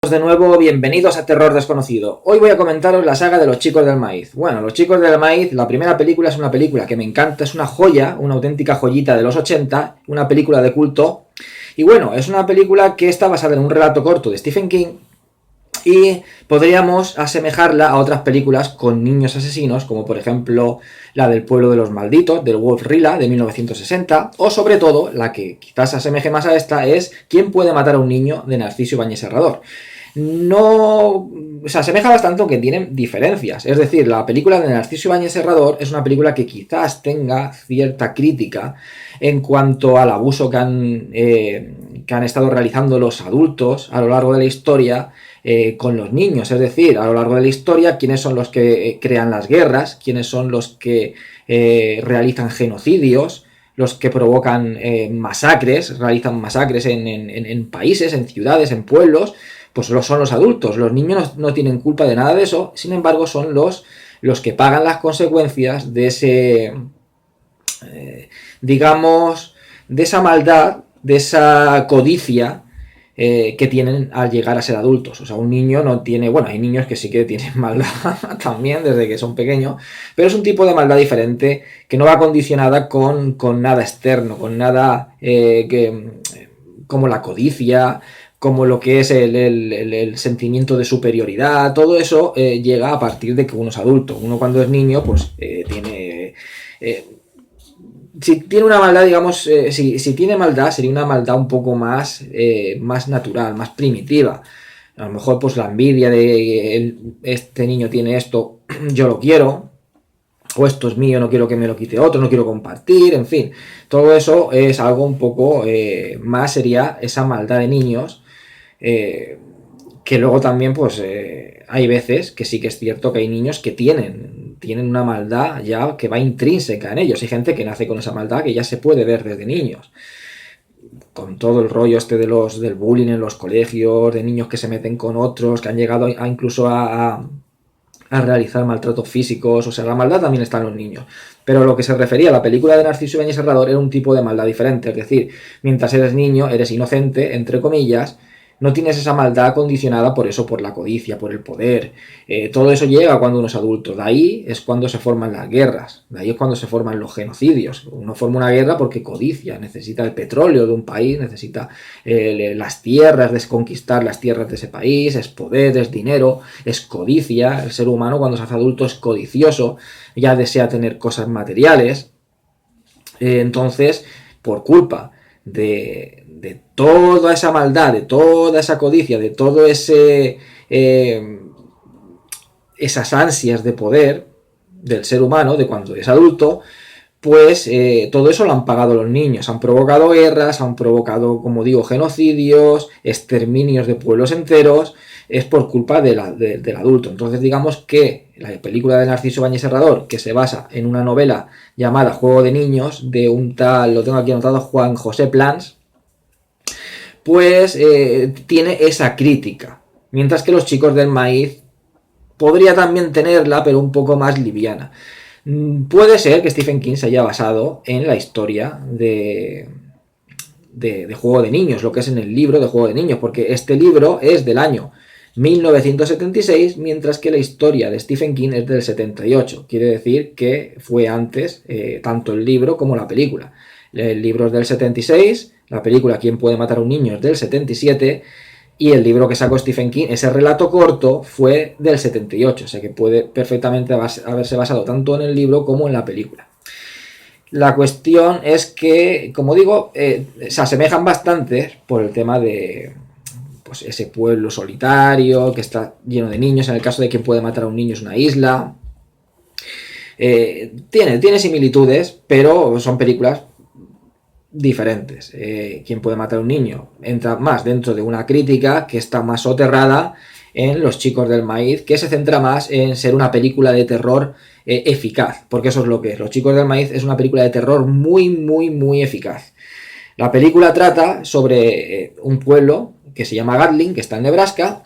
De nuevo, bienvenidos a Terror Desconocido. Hoy voy a comentaros la saga de Los Chicos del Maíz. Bueno, Los Chicos del Maíz, la primera película es una película que me encanta, es una joya, una auténtica joyita de los 80, una película de culto. Y bueno, es una película que está basada en un relato corto de Stephen King y podríamos asemejarla a otras películas con niños asesinos, como por ejemplo la del Pueblo de los Malditos, del Wolf Rilla, de 1960, o sobre todo, la que quizás se asemeje más a esta, es ¿Quién puede matar a un niño?, de Narciso Ibáñez Serrador. No se asemeja bastante, aunque tienen diferencias. Es decir, la película de Narciso Ibáñez Serrador es una película que quizás tenga cierta crítica en cuanto al abuso que han estado realizando los adultos a lo largo de la historia con los niños. Es decir, a lo largo de la historia, quiénes son los que crean las guerras, quiénes son los que realizan genocidios, los que provocan masacres, realizan masacres en países, en ciudades, en pueblos. Pues son los adultos. Los niños no tienen culpa de nada de eso, sin embargo son los que pagan las consecuencias de ese, digamos, de esa maldad, de esa codicia que tienen al llegar a ser adultos. O sea, un niño no tiene... Bueno, hay niños que sí que tienen maldad también desde que son pequeños, pero es un tipo de maldad diferente que no va condicionada con nada externo, con nada como la codicia, como lo que es el sentimiento de superioridad. Todo eso llega a partir de que uno es adulto. Uno cuando es niño, pues tiene... si tiene una maldad, digamos, si tiene maldad, sería una maldad un poco más natural, más primitiva. A lo mejor pues la envidia de este niño tiene esto, yo lo quiero, o esto es mío, no quiero que me lo quite otro, no quiero compartir, en fin. Todo eso es algo un poco más, sería esa maldad de niños, que luego también pues hay veces que sí que es cierto que hay niños que tienen una maldad ya que va intrínseca en ellos. Hay gente que nace con esa maldad que ya se puede ver desde niños, con todo el rollo este del bullying en los colegios, de niños que se meten con otros, que han llegado incluso a realizar maltratos físicos. O sea, la maldad también está en los niños. Pero lo que se refería a la película de Narciso Ibáñez Serrador era un tipo de maldad diferente. Es decir, mientras eres niño, eres inocente, entre comillas, no tienes esa maldad condicionada por eso, por la codicia, por el poder. Todo eso llega cuando uno es adulto. De ahí es cuando se forman las guerras. De ahí es cuando se forman los genocidios. Uno forma una guerra porque codicia, necesita el petróleo de un país, necesita las tierras, desconquistar las tierras de ese país, es poder, es dinero, es codicia. El ser humano cuando se hace adulto es codicioso, ya desea tener cosas materiales. Entonces, por culpa de toda esa maldad, de toda esa codicia, de todo ese esas ansias de poder del ser humano, de cuando es adulto, pues todo eso lo han pagado los niños. Han provocado guerras, han provocado, como digo, genocidios, exterminios de pueblos enteros. Es por culpa del adulto. Entonces digamos que la película de Narciso Ibáñez Serrador, que se basa en una novela llamada Juego de Niños, de un tal, lo tengo aquí anotado, Juan José Plans, pues tiene esa crítica. Mientras que Los Chicos del Maíz podría también tenerla, pero un poco más liviana. Puede ser que Stephen King se haya basado en la historia de Juego de Niños, lo que es en el libro de Juego de Niños, porque este libro es del año 1976, mientras que la historia de Stephen King es del 78. Quiere decir que fue antes tanto el libro como la película. El libro es del 76, la película ¿Quién puede matar a un niño?, es del 77, y el libro que sacó Stephen King, ese relato corto, fue del 78. O sea que puede perfectamente haberse basado tanto en el libro como en la película. La cuestión es que, como digo, se asemejan bastante por el tema de pues ese pueblo solitario que está lleno de niños. En el caso de Quien puede matar a un niño es una isla. Tiene similitudes, pero son películas diferentes. Quien puede matar a un niño entra más dentro de una crítica que está más soterrada en Los Chicos del Maíz, que se centra más en ser una película de terror eficaz, porque eso es lo que es. Los Chicos del Maíz es una película de terror muy eficaz. La película trata sobre un pueblo que se llama Gatling, que está en Nebraska,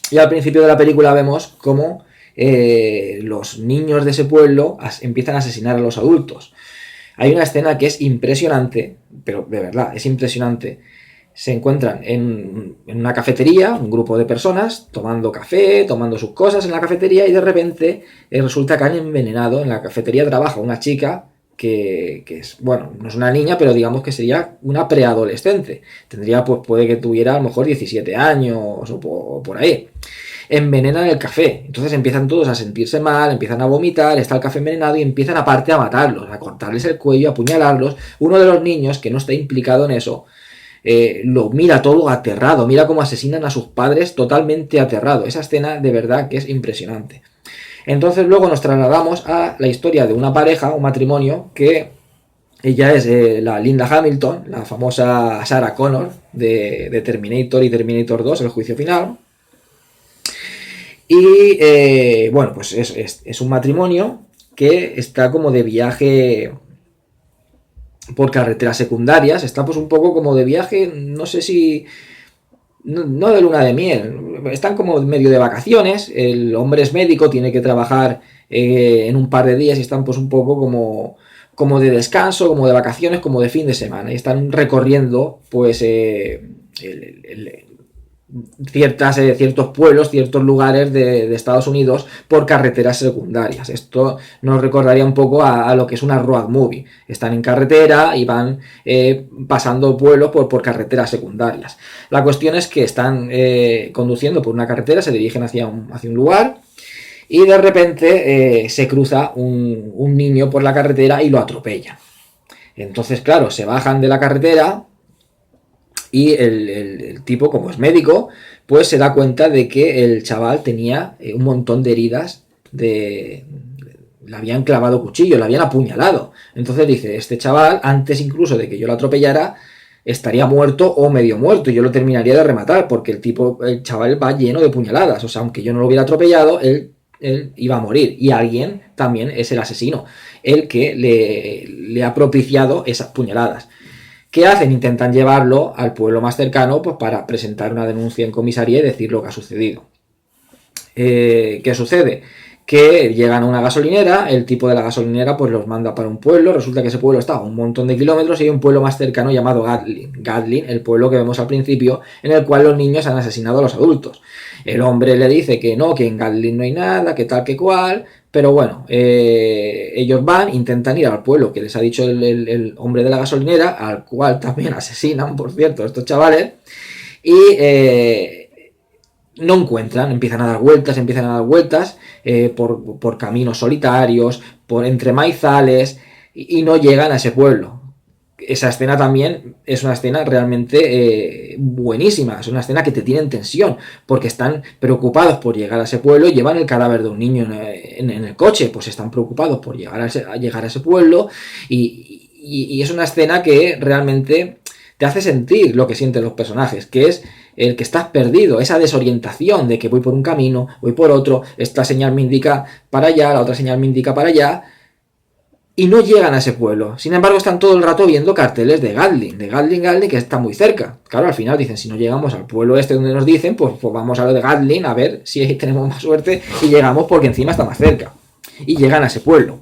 y al principio de la película vemos cómo los niños de ese pueblo empiezan a asesinar a los adultos. Hay una escena que es impresionante, pero de verdad, es impresionante. se encuentran en una cafetería, un grupo de personas, tomando café, tomando sus cosas en la cafetería, y de repente resulta que han envenenado. En la cafetería trabaja una chica que es, bueno, no es una niña, pero digamos que sería una preadolescente. Tendría, pues puede que tuviera a lo mejor 17 años o por ahí. Envenenan el café. Entonces empiezan todos a sentirse mal, empiezan a vomitar, está el café envenenado y empiezan aparte a matarlos, a cortarles el cuello, a apuñalarlos. Uno de los niños, que no está implicado en eso, lo mira todo aterrado, mira cómo asesinan a sus padres totalmente aterrado. Esa escena de verdad que es impresionante. Entonces luego nos trasladamos a la historia de una pareja, un matrimonio, que ella es la Linda Hamilton, la famosa Sarah Connor de Terminator y Terminator 2, el juicio final. Y bueno, pues es un matrimonio que está como de viaje por carreteras secundarias, está pues un poco como de viaje, no sé si... No de luna de miel, están como medio de vacaciones, el hombre es médico, tiene que trabajar en un par de días y están pues un poco como de descanso, como de vacaciones, como de fin de semana, y están recorriendo pues ciertos pueblos, ciertos lugares de Estados Unidos por carreteras secundarias. Esto nos recordaría un poco a lo que es una road movie. Están en carretera y van pasando pueblos por carreteras secundarias. La cuestión es que están conduciendo por una carretera, se dirigen hacia un lugar y de repente se cruza un niño por la carretera y lo atropella. Entonces, claro, se bajan de la carretera y el tipo, como es médico, pues se da cuenta de que el chaval tenía un montón de heridas, le habían clavado cuchillo, le habían apuñalado. Entonces dice, este chaval, antes incluso de que yo lo atropellara, estaría muerto o medio muerto, y yo lo terminaría de rematar, porque el chaval va lleno de puñaladas. O sea, aunque yo no lo hubiera atropellado, él iba a morir. Y alguien también es el asesino, el que le ha propiciado esas puñaladas. ¿Qué hacen? Intentan llevarlo al pueblo más cercano, pues para presentar una denuncia en comisaría y decir lo que ha sucedido. ¿Qué sucede? Que llegan a una gasolinera, el tipo de la gasolinera pues los manda para un pueblo, resulta que ese pueblo está a un montón de kilómetros y hay un pueblo más cercano llamado Gatlin, el pueblo que vemos al principio, en el cual los niños han asesinado a los adultos. El hombre le dice que no, que en Gatlin no hay nada, que tal, que cual, pero bueno, ellos van, intentan ir al pueblo que les ha dicho el hombre de la gasolinera, al cual también asesinan, por cierto, estos chavales, y no encuentran, empiezan a dar vueltas por caminos solitarios, por entre maizales, y no llegan a ese pueblo. Esa escena también es una escena realmente buenísima, es una escena que te tiene en tensión, porque están preocupados por llegar a ese pueblo y llevan el cadáver de un niño en el coche, pues están preocupados por llegar a ese pueblo, y es una escena que realmente te hace sentir lo que sienten los personajes, que es el que estás perdido, esa desorientación de que voy por un camino, voy por otro, esta señal me indica para allá, la otra señal me indica para allá, y no llegan a ese pueblo. Sin embargo, están todo el rato viendo carteles de Gatlin, que está muy cerca. Claro, al final dicen, si no llegamos al pueblo este donde nos dicen, pues vamos a lo de Gatlin a ver si tenemos más suerte y llegamos porque encima está más cerca. Y llegan a ese pueblo.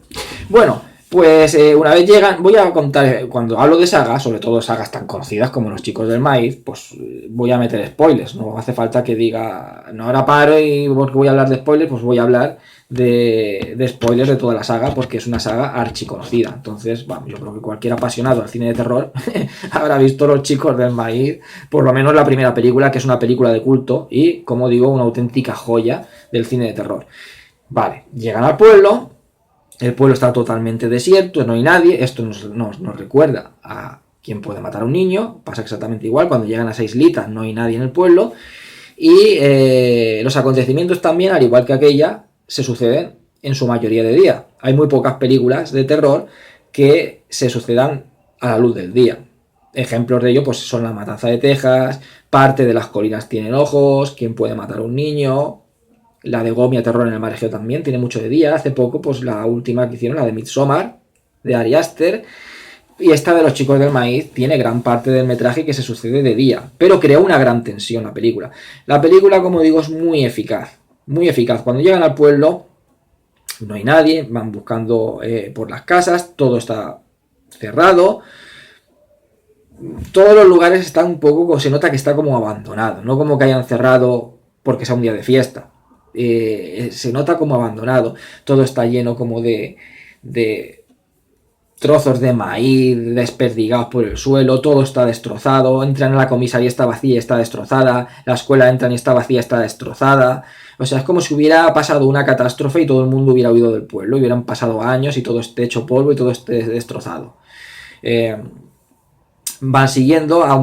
Bueno, pues una vez llegan, voy a contar, cuando hablo de sagas, sobre todo sagas tan conocidas como Los Chicos del Maíz, pues voy a meter spoilers, no hace falta que diga, no, ahora paro y porque voy a hablar de spoilers, pues voy a hablar de spoilers de toda la saga, porque es una saga archiconocida. Entonces, bueno, yo creo que cualquier apasionado al cine de terror habrá visto Los Chicos del Maíz, por lo menos la primera película, que es una película de culto y, como digo, una auténtica joya del cine de terror. Vale, llegan al pueblo. El pueblo está totalmente desierto, no hay nadie. Esto nos recuerda a quién puede matar a un niño. Pasa exactamente igual, cuando llegan a esa islita no hay nadie en el pueblo. Y los acontecimientos también, al igual que aquella, se suceden en su mayoría de día. Hay muy pocas películas de terror que se sucedan a la luz del día. Ejemplos de ello pues son La Matanza de Texas, Parte de las colinas tienen ojos, Quién puede matar a un niño... La de Gomia, Terror en el Mar Egeo, también tiene mucho de día. Hace poco, pues la última que hicieron, la de Midsommar, de Ari Aster. Y esta de Los Chicos del Maíz tiene gran parte del metraje que se sucede de día, pero crea una gran tensión la película. La película, como digo, es muy eficaz. Muy eficaz. Cuando llegan al pueblo, no hay nadie, van buscando por las casas, todo está cerrado. todos los lugares están un poco, se nota que está como abandonado, no como que hayan cerrado porque sea un día de fiesta. Se nota como abandonado, todo está lleno como de trozos de maíz desperdigados por el suelo, todo está destrozado, entran a la comisaría, está vacía, está destrozada, la escuela entran y está vacía, está destrozada. O sea, es como si hubiera pasado una catástrofe y todo el mundo hubiera huido del pueblo, hubieran pasado años y todo esté hecho polvo y todo esté destrozado. Van siguiendo a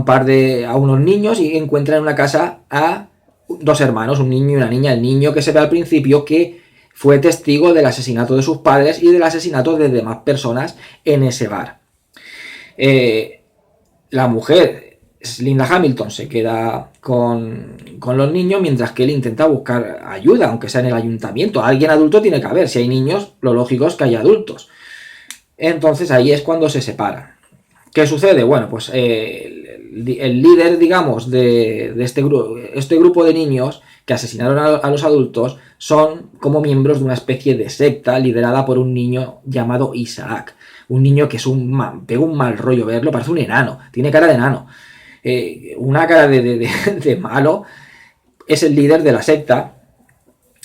unos niños y encuentran en una casa a dos hermanos, un niño y una niña. El niño que se ve al principio que fue testigo del asesinato de sus padres y del asesinato de demás personas en ese bar. La mujer, Linda Hamilton, se queda con los niños mientras que él intenta buscar ayuda, aunque sea en el ayuntamiento. Alguien adulto tiene que haber. Si hay niños, lo lógico es que haya adultos. Entonces ahí es cuando se separan. ¿Qué sucede? Bueno, pues el líder, digamos, de este grupo de niños que asesinaron a los adultos son como miembros de una especie de secta liderada por un niño llamado Isaac. Un niño que es pega un mal rollo verlo, parece un enano, tiene cara de enano. Una cara de malo. Es el líder de la secta.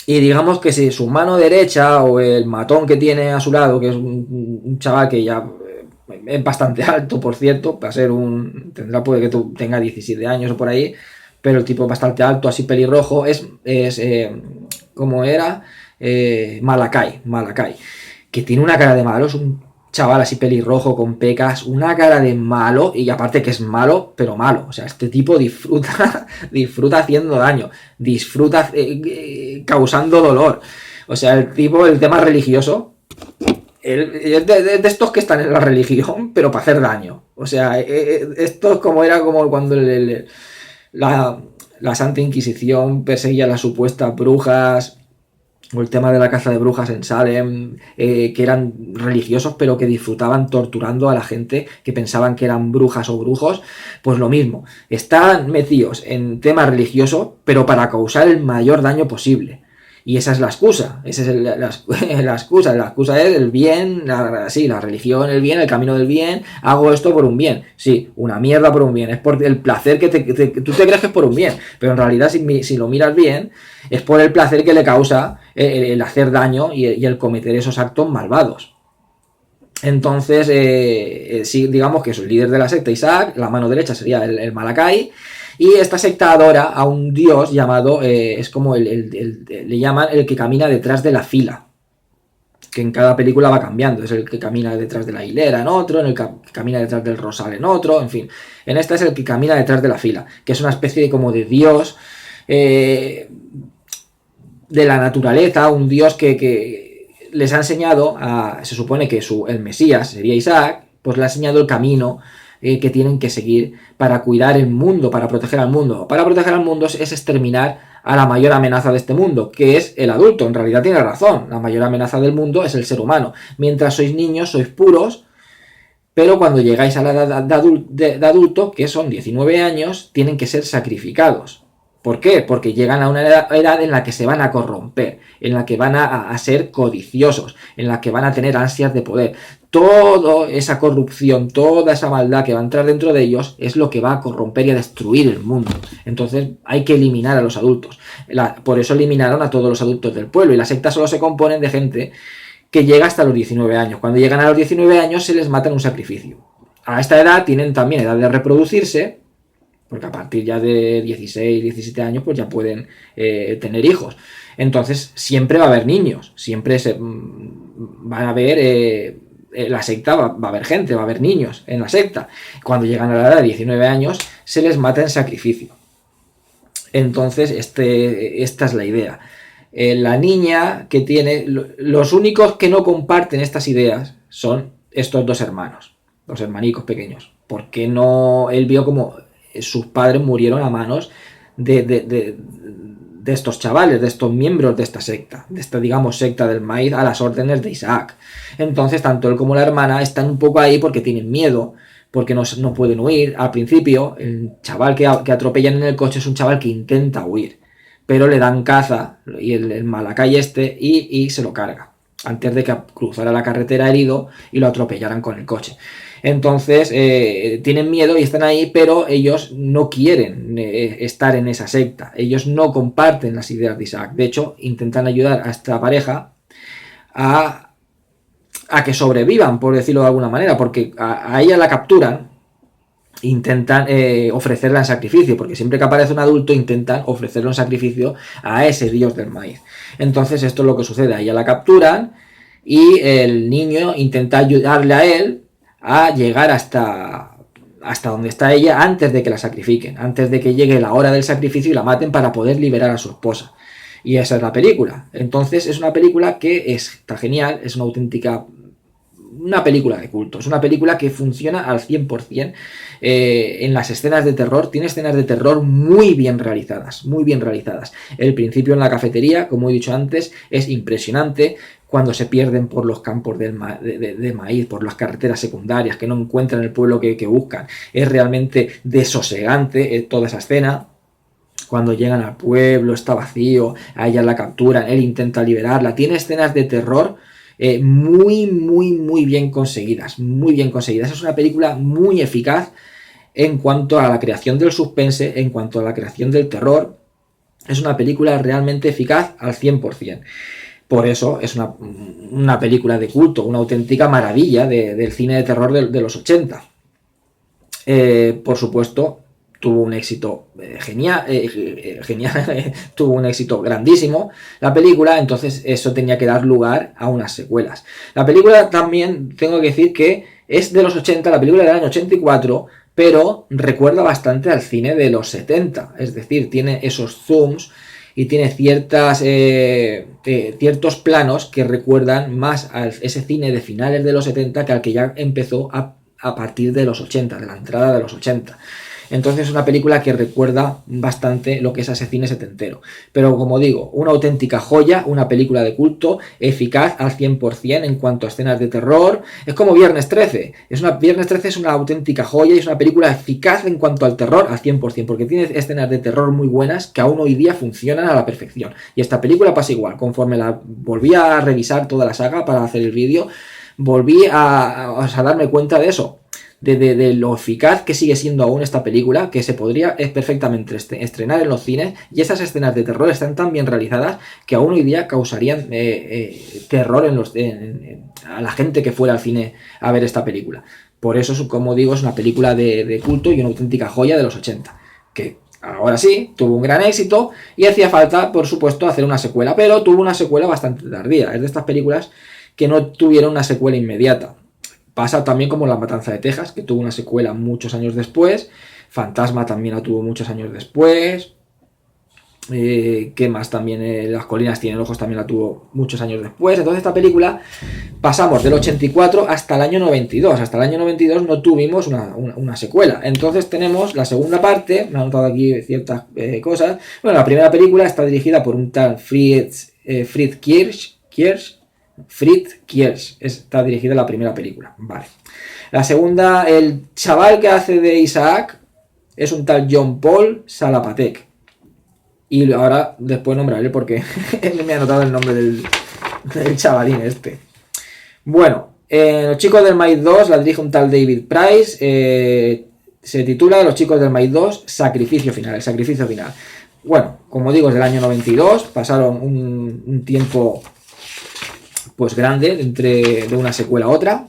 Y digamos que si su mano derecha o el matón que tiene a su lado, que es un chaval que ya es bastante alto, por cierto, para ser puede que tenga 17 años o por ahí, pero el tipo es bastante alto, así pelirrojo, como era, Malakai, que tiene una cara de malo, es un chaval así pelirrojo con pecas, una cara de malo, y aparte que es malo, pero malo. O sea, este tipo disfruta haciendo daño, disfruta causando dolor. O sea, el tema religioso, es de estos que están en la religión, pero para hacer daño. O sea, esto es como era como cuando la Santa Inquisición perseguía a las supuestas brujas, o el tema de la caza de brujas en Salem, que eran religiosos pero que disfrutaban torturando a la gente que pensaban que eran brujas o brujos. Pues lo mismo, están metidos en tema religioso pero para causar el mayor daño posible. Y esa es la excusa, esa es la excusa es el bien, la religión, el bien, el camino del bien, hago esto por un bien, sí, una mierda por un bien, es por el placer que tú te crees que es por un bien, pero en realidad si lo miras bien, es por el placer que le causa el hacer daño y el cometer esos actos malvados. Entonces, sí, digamos que es el líder de la secta, Isaac, la mano derecha sería el Malakai, y esta secta adora a un dios llamado, es como le llaman el que camina detrás de la fila, que en cada película va cambiando, es el que camina detrás de la hilera en otro, en el que camina detrás del rosal en otro, en fin, en esta es el que camina detrás de la fila, que es una especie de como de dios de la naturaleza, un dios que les ha enseñado, se supone que el Mesías sería Isaac, pues le ha enseñado el camino que tienen que seguir para cuidar el mundo, para proteger al mundo. Para proteger al mundo es exterminar a la mayor amenaza de este mundo, que es el adulto. En realidad tiene razón, la mayor amenaza del mundo es el ser humano. Mientras sois niños, sois puros, pero cuando llegáis a la edad de adulto, que son 19 años, tienen que ser sacrificados. ¿Por qué? Porque llegan a una edad en la que se van a corromper, en la que van a ser codiciosos, en la que van a tener ansias de poder. Toda esa corrupción, toda esa maldad que va a entrar dentro de ellos es lo que va a corromper y a destruir el mundo. Entonces hay que eliminar a los adultos. Por eso eliminaron a todos los adultos del pueblo, y las sectas solo se componen de gente que llega hasta los 19 años. Cuando llegan a los 19 años se les mata en un sacrificio. A esta edad tienen también edad de reproducirse, porque a partir ya de 16, 17 años pues ya pueden tener hijos. Entonces siempre va a haber niños, siempre van a haber, la secta va a haber gente, va a haber niños en la secta. Cuando llegan a la edad de 19 años se les mata en sacrificio. Entonces esta es la idea. La niña que tiene, los únicos que no comparten estas ideas son estos dos hermanos, los hermanicos pequeños, porque no, él vio como sus padres murieron a manos de estos chavales, de estos miembros de esta secta, de esta, digamos, secta del maíz a las órdenes de Isaac. Entonces, tanto él como la hermana están un poco ahí porque tienen miedo, porque no pueden huir. Al principio, el chaval que atropellan en el coche es un chaval que intenta huir, pero le dan caza, y el Malakai y se lo carga. antes de que cruzara la carretera herido y lo atropellaran con el coche. Entonces tienen miedo y están ahí, pero ellos no quieren estar en esa secta. Ellos no comparten las ideas de Isaac. De hecho, intentan ayudar a esta pareja a que sobrevivan, por decirlo de alguna manera, porque a ella la capturan, intentan ofrecerla en sacrificio, porque siempre que aparece un adulto intentan ofrecerle un sacrificio a ese dios del maíz. Entonces esto es lo que sucede, a ella la capturan y el niño intenta ayudarle a él a llegar hasta donde está ella antes de que la sacrifiquen, antes de que llegue la hora del sacrificio y la maten para poder liberar a su esposa. Y esa es la película. Entonces es una película que está genial, es una película de culto, es una película que funciona al 100%. En las escenas de terror, tiene escenas de terror muy bien realizadas, muy bien realizadas. El principio en la cafetería, como he dicho antes, es impresionante, cuando se pierden por los campos de maíz, por las carreteras secundarias, que no encuentran el pueblo que buscan. Es realmente desosegante toda esa escena. Cuando llegan al pueblo, está vacío, a ella la capturan, él intenta liberarla. Tiene escenas de terror muy bien conseguidas, muy bien conseguidas. Es una película muy eficaz en cuanto a la creación del suspense, en cuanto a la creación del terror. Es una película realmente eficaz al 100%. Por eso es una película de culto, una auténtica maravilla del cine de terror de los 80. Por supuesto, tuvo un éxito genial, tuvo un éxito grandísimo la película, entonces eso tenía que dar lugar a unas secuelas. La película también, tengo que decir que es de los 80, la película del año 84, pero recuerda bastante al cine de los 70, es decir, tiene esos zooms y tiene ciertos planos que recuerdan más a ese cine de finales de los 70 que al que ya empezó a partir de los 80, de la entrada de los 80. Entonces es una película que recuerda bastante lo que es ese cine setentero. Pero como digo, una auténtica joya, una película de culto, eficaz al 100% en cuanto a escenas de terror. Es como Viernes 13. Viernes 13 es una auténtica joya y es una película eficaz en cuanto al terror al 100%, porque tiene escenas de terror muy buenas que aún hoy día funcionan a la perfección. Y esta película pasa igual. Conforme la volví a revisar toda la saga para hacer el vídeo, volví a darme cuenta de eso. De lo eficaz que sigue siendo aún esta película, que se podría perfectamente estrenar en los cines, y estas escenas de terror están tan bien realizadas que aún hoy día causarían terror a la gente que fuera al cine a ver esta película. Por eso, como digo, es una película de culto y una auténtica joya de los 80, que ahora sí, tuvo un gran éxito y hacía falta, por supuesto, hacer una secuela, pero tuvo una secuela bastante tardía. Es de estas películas que no tuvieron una secuela inmediata. Pasa también como La Matanza de Texas, que tuvo una secuela muchos años después. Fantasma también la tuvo muchos años después. ¿Qué más? También Las Colinas Tienen Ojos también la tuvo muchos años después. Entonces esta película pasamos del 84 hasta el año 92. Hasta el año 92 no tuvimos una secuela. Entonces tenemos la segunda parte. Me he anotado aquí ciertas cosas. Bueno, la primera película está dirigida por un tal Fritz Kiersch, está dirigida la primera película, vale. La segunda, el chaval que hace de Isaac es un tal John Paul Salapatek. Y ahora después nombraré porque me ha anotado el nombre del chavalín este. Bueno, Los Chicos del Maíz 2 la dirige un tal David Price. Se titula Los Chicos del Maíz 2, Sacrificio Final, el sacrificio final. Bueno, como digo, es del año 92, pasaron un tiempo pues grande de una secuela a otra.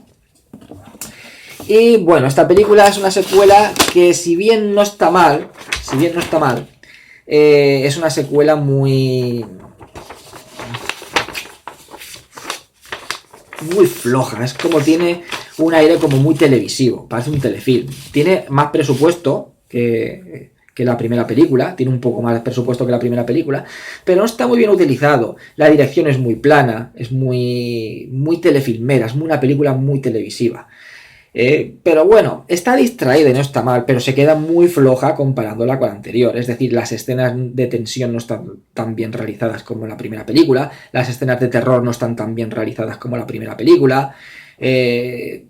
Y bueno, esta película es una secuela que si bien no está mal, es una secuela muy floja. Es como tiene un aire como muy televisivo, parece un telefilm. Tiene más presupuesto que la primera película, tiene un poco más de presupuesto que la primera película, pero no está muy bien utilizado. La dirección es muy plana, es muy telefilmera, es una película muy televisiva. Pero bueno, está distraída y no está mal, pero se queda muy floja comparándola con la anterior. Es decir, las escenas de tensión no están tan bien realizadas como en la primera película, las escenas de terror no están tan bien realizadas como en la primera película. Es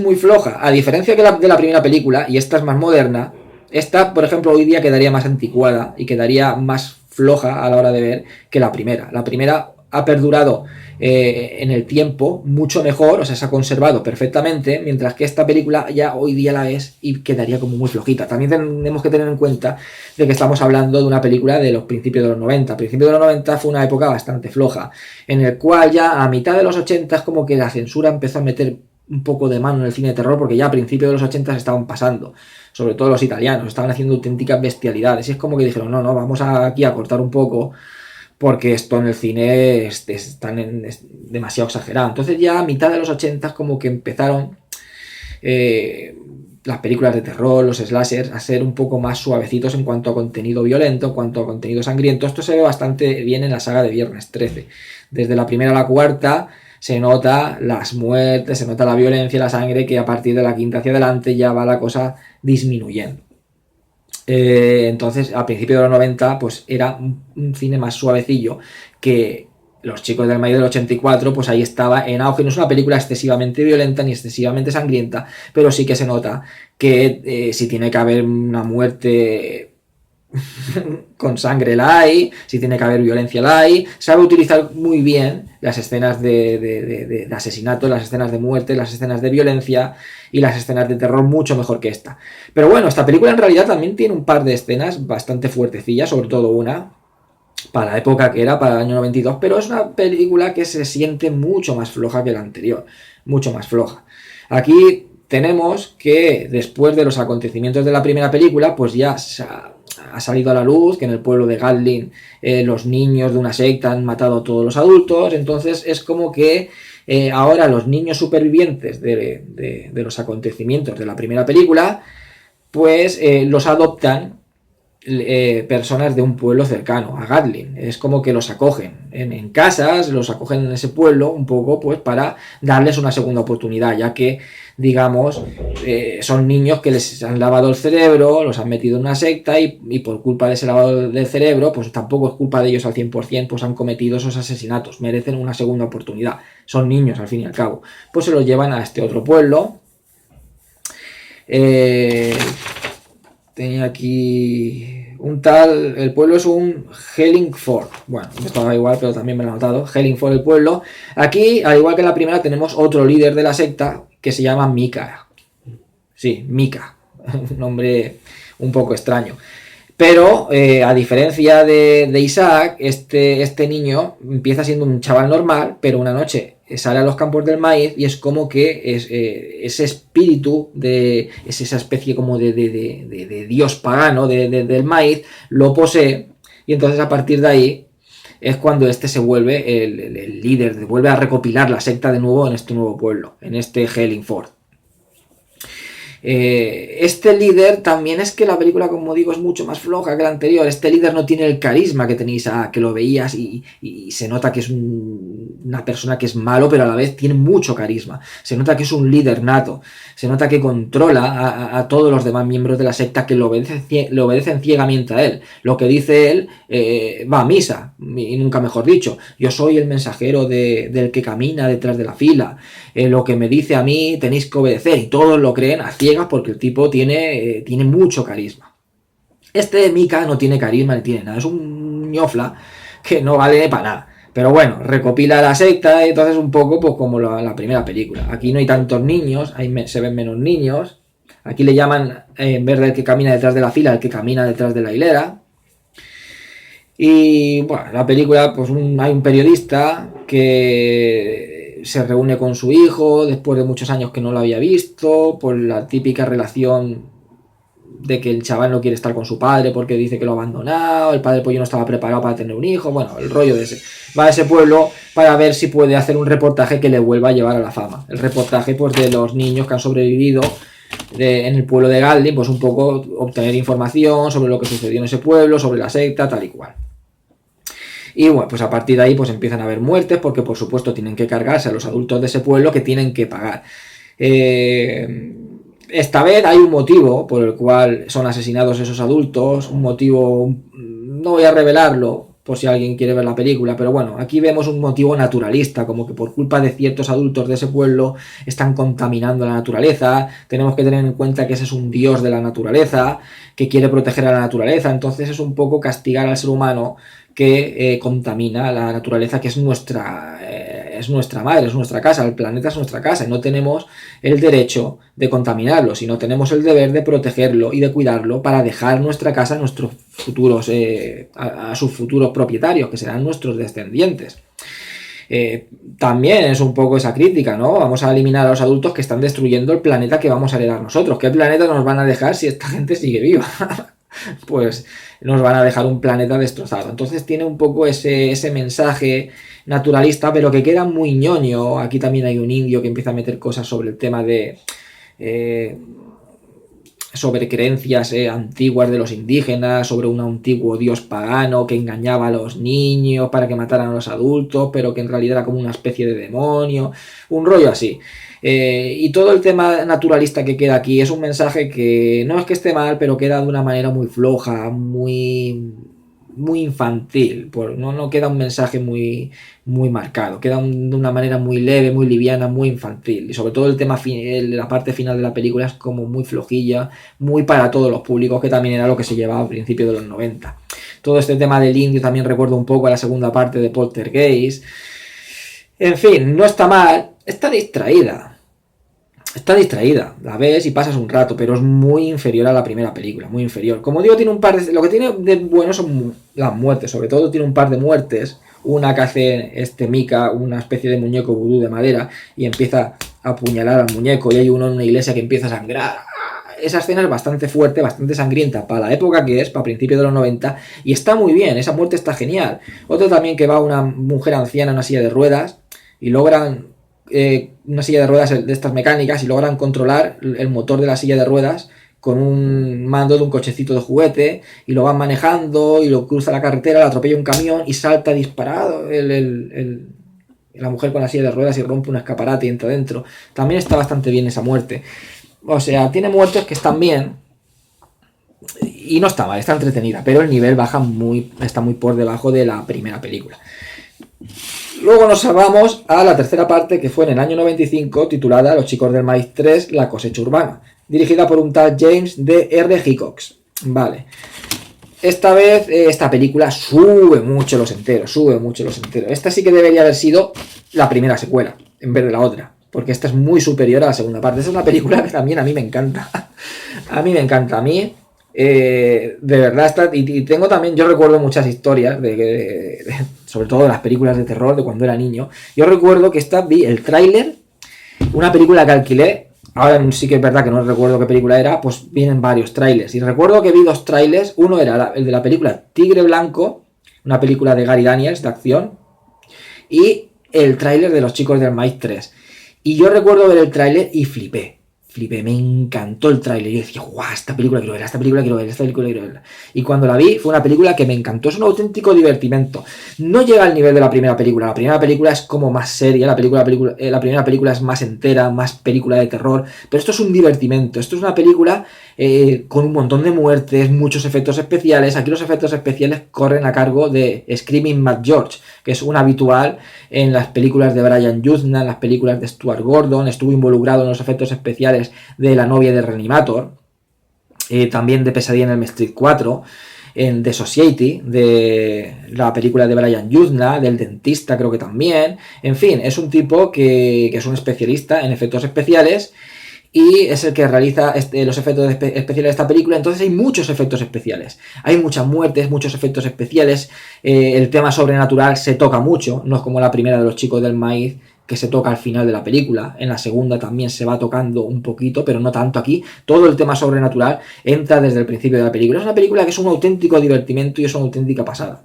muy floja, a diferencia de la primera película, y esta es más moderna. Esta, por ejemplo, hoy día quedaría más anticuada y quedaría más floja a la hora de ver que la primera. La primera ha perdurado en el tiempo mucho mejor, o sea, se ha conservado perfectamente, mientras que esta película ya hoy día la ves y quedaría como muy flojita. También tenemos que tener en cuenta de que estamos hablando de una película de los principios de los 90. Principios de los 90 fue una época bastante floja, en el cual ya a mitad de los 80 es como que la censura empezó a meter un poco de mano en el cine de terror, porque ya a principios de los 80 se estaban pasando, sobre todo los italianos, estaban haciendo auténticas bestialidades, y es como que dijeron, no, vamos aquí a cortar un poco, porque esto en el cine es demasiado exagerado. Entonces ya a mitad de los 80 como que empezaron las películas de terror, los slashers, a ser un poco más suavecitos en cuanto a contenido violento, en cuanto a contenido sangriento. Esto se ve bastante bien en la saga de Viernes 13. Desde la primera a la cuarta se nota las muertes, se nota la violencia, la sangre, que a partir de la quinta hacia adelante ya va la cosa disminuyendo. Entonces, a principios de los 90, pues era un cine más suavecillo, que Los Chicos del Maíz del 84, pues ahí estaba en auge. No es una película excesivamente violenta ni excesivamente sangrienta, pero sí que se nota que si tiene que haber una muerte con sangre la hay, si tiene que haber violencia la hay. Sabe utilizar muy bien las escenas de asesinato, las escenas de muerte, las escenas de violencia y las escenas de terror mucho mejor que esta. Pero bueno, esta película en realidad también tiene un par de escenas bastante fuertecillas, sobre todo una para la época que era, para el año 92, pero es una película que se siente mucho más floja que la anterior, mucho más floja. Aquí tenemos que después de los acontecimientos de la primera película, pues ya ha salido a la luz que en el pueblo de Gatlin los niños de una secta han matado a todos los adultos. Entonces es como que ahora los niños supervivientes de los acontecimientos de la primera película, pues los adoptan personas de un pueblo cercano a Gatlin. Es como que los acogen en casas, los acogen en ese pueblo un poco, pues para darles una segunda oportunidad, ya que, digamos, son niños que les han lavado el cerebro, los han metido en una secta y por culpa de ese lavado del cerebro, pues tampoco es culpa de ellos al 100%, pues han cometido esos asesinatos, merecen una segunda oportunidad. Son niños al fin y al cabo. Pues se los llevan a este otro pueblo. Tenía aquí un tal, el pueblo es un Hellingford. Bueno, estaba igual, pero también me lo he notado. Hellingford el pueblo. Aquí, al igual que en la primera, tenemos otro líder de la secta que se llama Micah. Sí, Micah. Un nombre un poco extraño. Pero, a diferencia de Isaac, este niño empieza siendo un chaval normal, pero una noche sale a los campos del maíz y es como que ese espíritu, es esa especie como de dios pagano del maíz, lo posee, y entonces a partir de ahí es cuando se vuelve el líder, vuelve a recopilar la secta de nuevo en este nuevo pueblo, en este Hellingford. Este líder también es que la película, como digo, es mucho más floja que la anterior. Este líder no tiene el carisma que tenéis, que lo veías y se nota que es una persona que es malo, pero a la vez tiene mucho carisma. Se nota que es un líder nato. Se nota que controla a todos los demás miembros de la secta, que le obedecen ciegamente a él. Lo que dice él va a misa, y nunca mejor dicho. Yo soy el mensajero del que camina detrás de la fila. Lo que me dice a mí tenéis que obedecer, y todos lo creen a ciegas porque el tipo tiene mucho carisma. Este Micah no tiene carisma ni tiene nada, es un ñofla que no vale para nada. Pero bueno, recopila la secta, entonces un poco pues como la primera película. Aquí no hay tantos niños, se ven menos niños. Aquí le llaman, en vez del que camina detrás de la fila, el que camina detrás de la hilera. Y bueno, la película, pues hay un periodista que se reúne con su hijo después de muchos años que no lo había visto, por la típica relación de que el chaval no quiere estar con su padre porque dice que lo ha abandonado, el padre pues yo no estaba preparado para tener un hijo, bueno, el rollo de ese. Va a ese pueblo para ver si puede hacer un reportaje que le vuelva a llevar a la fama. El reportaje pues de los niños que han sobrevivido en el pueblo de Gatlin, pues un poco obtener información sobre lo que sucedió en ese pueblo, sobre la secta, tal y cual. Y bueno, pues a partir de ahí pues empiezan a haber muertes, porque por supuesto tienen que cargarse a los adultos de ese pueblo que tienen que pagar. Esta vez hay un motivo por el cual son asesinados esos adultos, un motivo, no voy a revelarlo por si alguien quiere ver la película, pero bueno, aquí vemos un motivo naturalista, como que por culpa de ciertos adultos de ese pueblo están contaminando la naturaleza. Tenemos que tener en cuenta que ese es un dios de la naturaleza, que quiere proteger a la naturaleza, entonces es un poco castigar al ser humano que contamina la naturaleza, que es nuestra madre, es nuestra casa, el planeta es nuestra casa, y no tenemos el derecho de contaminarlo, sino tenemos el deber de protegerlo y de cuidarlo para dejar nuestra casa a nuestros futuros, a sus futuros propietarios, que serán nuestros descendientes. También es un poco esa crítica, ¿no? Vamos a eliminar a los adultos que están destruyendo el planeta que vamos a heredar nosotros. ¿Qué planeta nos van a dejar si esta gente sigue viva? Pues nos van a dejar un planeta destrozado. Entonces tiene un poco ese mensaje naturalista, pero que queda muy ñoño. Aquí también hay un indio que empieza a meter cosas sobre el tema de sobre creencias antiguas de los indígenas, sobre un antiguo dios pagano que engañaba a los niños para que mataran a los adultos, pero que en realidad era como una especie de demonio, un rollo así. Y todo el tema naturalista que queda aquí es un mensaje que no es que esté mal, pero queda de una manera muy floja, muy infantil, no queda un mensaje muy marcado, queda de una manera muy leve, muy liviana, muy infantil, y sobre todo el tema, la parte final de la película es como muy flojilla, muy para todos los públicos, que también era lo que se llevaba al principio de los 90. Todo este tema del indio también recuerda un poco a la segunda parte de Poltergeist. En fin, no está mal, está distraída, la ves y pasas un rato, pero es muy inferior a la primera película, muy inferior. Como digo, tiene un par de... Lo que tiene de bueno son las muertes, sobre todo tiene un par de muertes. Una que hace Mika, una especie de muñeco vudú de madera, y empieza a apuñalar al muñeco, y hay uno en una iglesia que empieza a sangrar. Esa escena es bastante fuerte, bastante sangrienta para la época que es, para principios de los 90, y está muy bien, esa muerte está genial. Otro también, que va una mujer anciana en una silla de ruedas, y logran... una silla de ruedas de estas mecánicas, y logran controlar el motor de la silla de ruedas con un mando de un cochecito de juguete, y lo van manejando y lo cruza la carretera, lo atropella un camión y salta disparado la mujer con la silla de ruedas y rompe un escaparate y entra dentro. También está bastante bien esa muerte. O sea, tiene muertes que están bien y no está mal, está entretenida, pero el nivel está muy por debajo de la primera película. Luego nos salvamos a la tercera parte, que fue en el año 95, titulada Los chicos del maíz 3, la cosecha urbana, dirigida por un tal James D.R. Hickox. Vale. Esta vez, esta película sube mucho los enteros. Esta sí que debería haber sido la primera secuela, en vez de la otra, porque esta es muy superior a la segunda parte. Esta es una película que también a mí me encanta. De verdad, y tengo también, yo recuerdo muchas historias sobre todo de las películas de terror de cuando era niño. Yo recuerdo que vi el tráiler, una película que alquilé, ahora sí que es verdad que no recuerdo qué película era, pues vienen varios trailers, y recuerdo que vi dos trailers. Uno era el de la película Tigre Blanco, una película de Gary Daniels de acción, y el tráiler de Los chicos del maíz 3, y yo recuerdo ver el tráiler y flipé, me encantó el tráiler. Yo decía, guau, esta película quiero verla. Y cuando la vi, fue una película que me encantó, es un auténtico divertimento. No llega al nivel de la primera película. La primera película es como más seria, la primera película es más entera, más película de terror, pero esto es un divertimento. Esto es una película con un montón de muertes, muchos efectos especiales. Aquí los efectos especiales corren a cargo de Screaming Mad George, que es un habitual en las películas de Brian Yuzna, en las películas de Stuart Gordon. Estuvo involucrado en los efectos especiales de La novia de Reanimator, también de Pesadilla en Elm Street 4, en The Society, de la película de Brian Yuzna, del dentista creo que también. En fin, es un tipo que es un especialista en efectos especiales, y es el que realiza los efectos especiales de esta película. Entonces hay muchos efectos especiales, hay muchas muertes, muchos efectos especiales. El tema sobrenatural se toca mucho, no es como la primera de Los chicos del maíz, que se toca al final de la película. En la segunda también se va tocando un poquito, pero no tanto. Aquí todo el tema sobrenatural entra desde el principio de la película. Es una película que es un auténtico divertimento y es una auténtica pasada.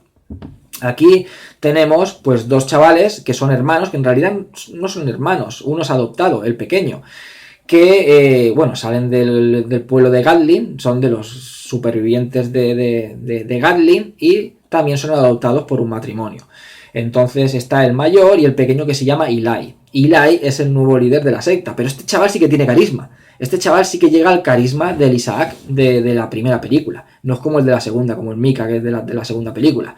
Aquí tenemos pues dos chavales que son hermanos, que en realidad no son hermanos. Uno es adoptado, el pequeño, que salen del pueblo de Gatling, son de los supervivientes de Gatling, y también son adoptados por un matrimonio. Entonces está el mayor y el pequeño, que se llama Eli. Eli es el nuevo líder de la secta, pero este chaval sí que tiene carisma. Este chaval sí que llega al carisma del Isaac de la primera película. No es como el de la segunda, como el Mika, que es de la segunda película.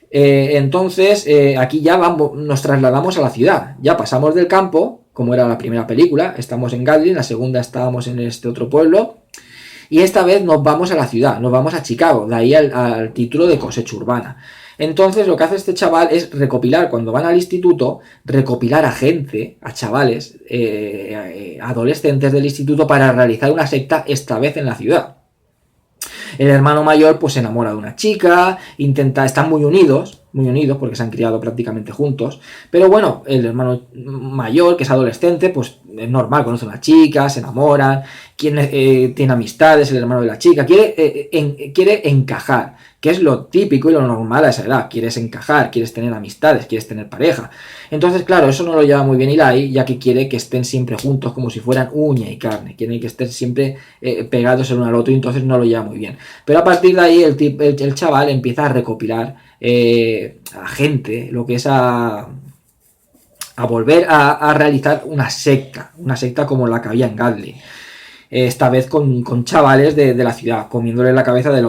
Entonces aquí ya nos trasladamos a la ciudad. Ya pasamos del campo, como era la primera película, estamos en Gatling, la segunda estábamos en este otro pueblo. Y esta vez nos vamos a la ciudad, nos vamos a Chicago, de ahí al título de Cosecha Urbana. Entonces lo que hace este chaval es recopilar, cuando van al instituto, recopilar a gente, a chavales, adolescentes del instituto para realizar una secta, esta vez en la ciudad. El hermano mayor pues se enamora de una chica, están muy unidos porque se han criado prácticamente juntos, pero bueno, el hermano mayor, que es adolescente, pues es normal, conoce a una chica, se enamoran, tiene amistades, el hermano de la chica, quiere encajar, que es lo típico y lo normal a esa edad, quieres encajar, quieres tener amistades, quieres tener pareja. Entonces, claro, eso no lo lleva muy bien Eli, ya que quiere que estén siempre juntos como si fueran uña y carne, quieren que estén siempre pegados el uno al otro, y entonces no lo lleva muy bien. Pero a partir de ahí el chaval empieza a recopilar a gente, lo que es a volver a realizar una secta como la que había en Gadley. Esta vez con chavales de la ciudad, comiéndole la cabeza de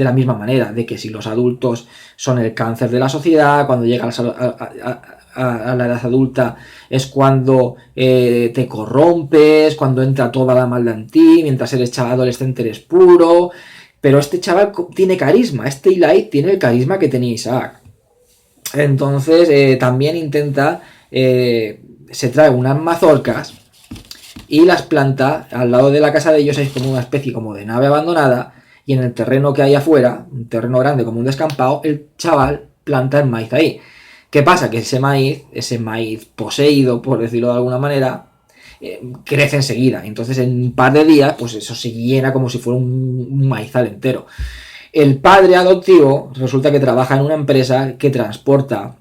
la misma manera, de que si los adultos son el cáncer de la sociedad, cuando llegas a la edad adulta es cuando te corrompes, cuando entra toda la maldad en ti, mientras eres adolescente eres puro. Pero este chaval tiene carisma, este Eli tiene el carisma que tenía Isaac. Entonces también intenta, se trae unas mazorcas y las planta al lado de la casa de ellos, es como una especie como de nave abandonada, y en el terreno que hay afuera, un terreno grande como un descampado, el chaval planta el maíz ahí. ¿Qué pasa? Que ese maíz poseído, por decirlo de alguna manera, crece enseguida. Entonces en un par de días, pues eso se llena como si fuera un maizal entero. El padre adoptivo resulta que trabaja en una empresa que transporta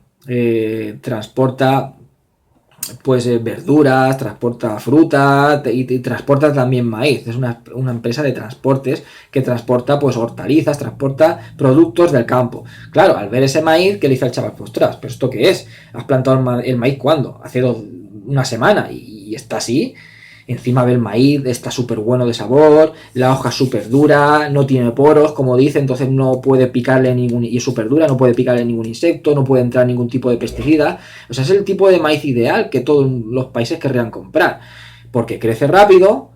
pues verduras, transporta fruta y transporta también maíz. Es una empresa de transportes que transporta pues hortalizas, transporta productos del campo. Claro, al ver ese maíz, ¿qué le dice al chaval? Pues ostras, ¿pero esto qué es? ¿Has plantado el maíz cuándo? Hace una semana y está así. Encima ve el maíz, está súper bueno de sabor, la hoja es súper dura, no tiene poros, como dice, entonces no puede picarle y es súper dura, no puede picarle ningún insecto, no puede entrar ningún tipo de pesticida. O sea, es el tipo de maíz ideal que todos los países querrían comprar, porque crece rápido,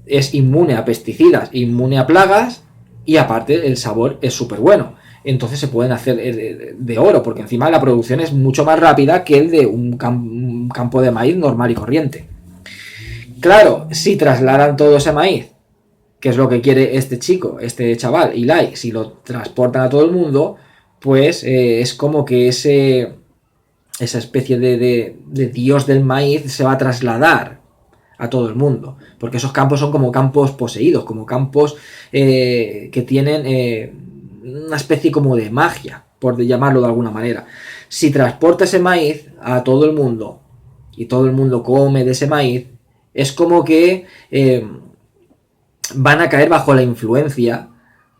es inmune a pesticidas, inmune a plagas, y aparte el sabor es súper bueno. Entonces se pueden hacer de oro, porque encima la producción es mucho más rápida que el de un campo de maíz normal y corriente. Claro, si trasladan todo ese maíz, que es lo que quiere este chaval, Eli, si lo transportan a todo el mundo, pues es como que esa especie de dios del maíz se va a trasladar a todo el mundo, porque esos campos son como campos poseídos, como campos que tienen una especie como de magia, por llamarlo de alguna manera. Si transporta ese maíz a todo el mundo y todo el mundo come de ese maíz, es como que van a caer bajo la influencia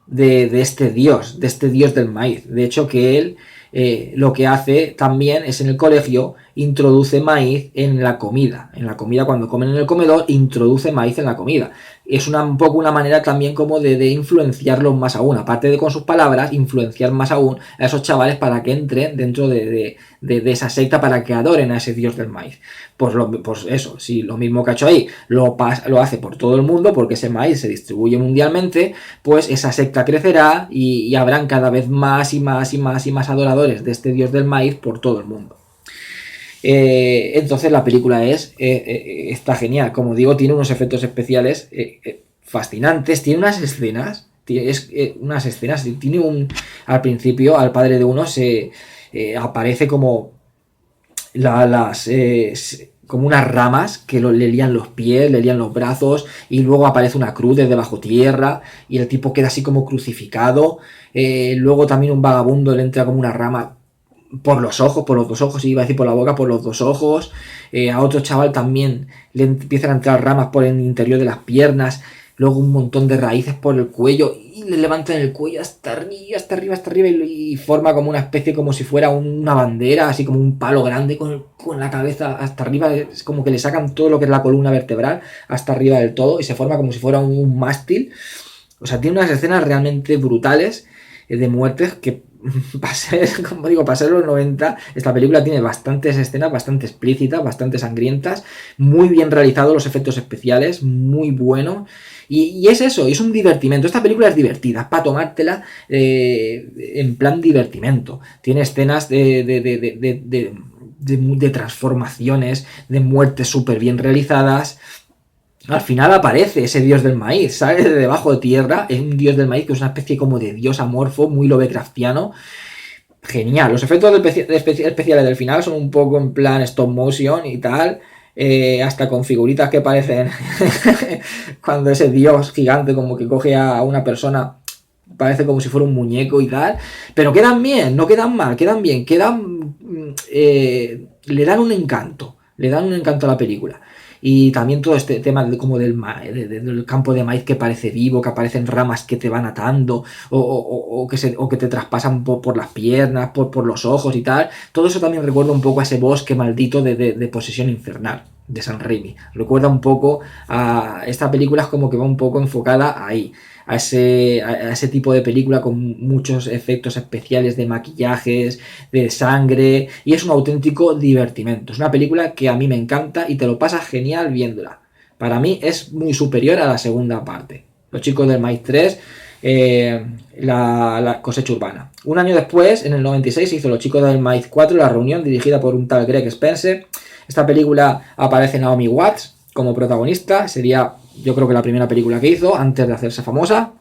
de este dios del maíz. De hecho, que él lo que hace también es en el colegio introduce maíz en la comida. En la comida, cuando comen en el comedor, introduce maíz en la comida. Es un poco una manera también como de influenciarlos más aún. Aparte de con sus palabras, influenciar más aún a esos chavales para que entren dentro de esa secta, para que adoren a ese dios del maíz. Pues eso, si lo mismo que ha hecho ahí lo hace por todo el mundo, porque ese maíz se distribuye mundialmente, pues esa secta crecerá y habrán cada vez más y más y más y más adoradores de este dios del maíz por todo el mundo. Entonces la película está genial, como digo, tiene unos efectos especiales fascinantes, tiene unas escenas, al principio al padre de uno se aparece como como unas ramas que le lían los pies, le lían los brazos, y luego aparece una cruz desde bajo tierra y el tipo queda así como crucificado. Luego también un vagabundo le entra como una rama por los dos ojos, iba a decir por la boca, por los dos ojos. A otro chaval también le empiezan a entrar ramas por el interior de las piernas, luego un montón de raíces por el cuello, y le levantan el cuello hasta arriba, y forma como una especie, como si fuera una bandera, así como un palo grande con la cabeza hasta arriba. Es como que le sacan todo lo que es la columna vertebral hasta arriba del todo, y se forma como si fuera un mástil. O sea, tiene unas escenas realmente brutales. de muertes que para ser, como digo, para ser los 90, esta película tiene bastantes escenas, bastante explícitas, bastante sangrientas, muy bien realizados los efectos especiales, muy bueno. Y es eso, es un divertimento. Esta película es divertida, es para tomártela en plan divertimento. Tiene escenas de transformaciones, de muertes súper bien realizadas. Al final aparece ese dios del maíz, sale de debajo de tierra, es un dios del maíz que es una especie como de dios amorfo, muy Lovecraftiano. Genial, los efectos especiales del final son un poco en plan stop motion y tal, hasta con figuritas que parecen cuando ese dios gigante como que coge a una persona, parece como si fuera un muñeco y tal, pero quedan bien, no quedan mal, quedan bien, le dan un encanto a la película. Y también todo este tema como del campo de maíz que parece vivo, que aparecen ramas que te van atando, o que te traspasan por las piernas, por los ojos y tal. Todo eso también recuerda un poco a ese bosque maldito de Posesión Infernal, de Sam Raimi. Recuerda un poco a... Esta película es como que va un poco enfocada ahí, a ese tipo de película con muchos efectos especiales de maquillajes, de sangre, y es un auténtico divertimento. Es una película que a mí me encanta y te lo pasas genial viéndola. Para mí es muy superior a la segunda parte. Los chicos del Maíz 3, la cosecha urbana. Un año después, en el 96, se hizo Los chicos del Maíz 4, La reunión, dirigida por un tal Greg Spencer. Esta película aparece Naomi Watts como protagonista, sería yo creo que la primera película que hizo antes de hacerse famosa.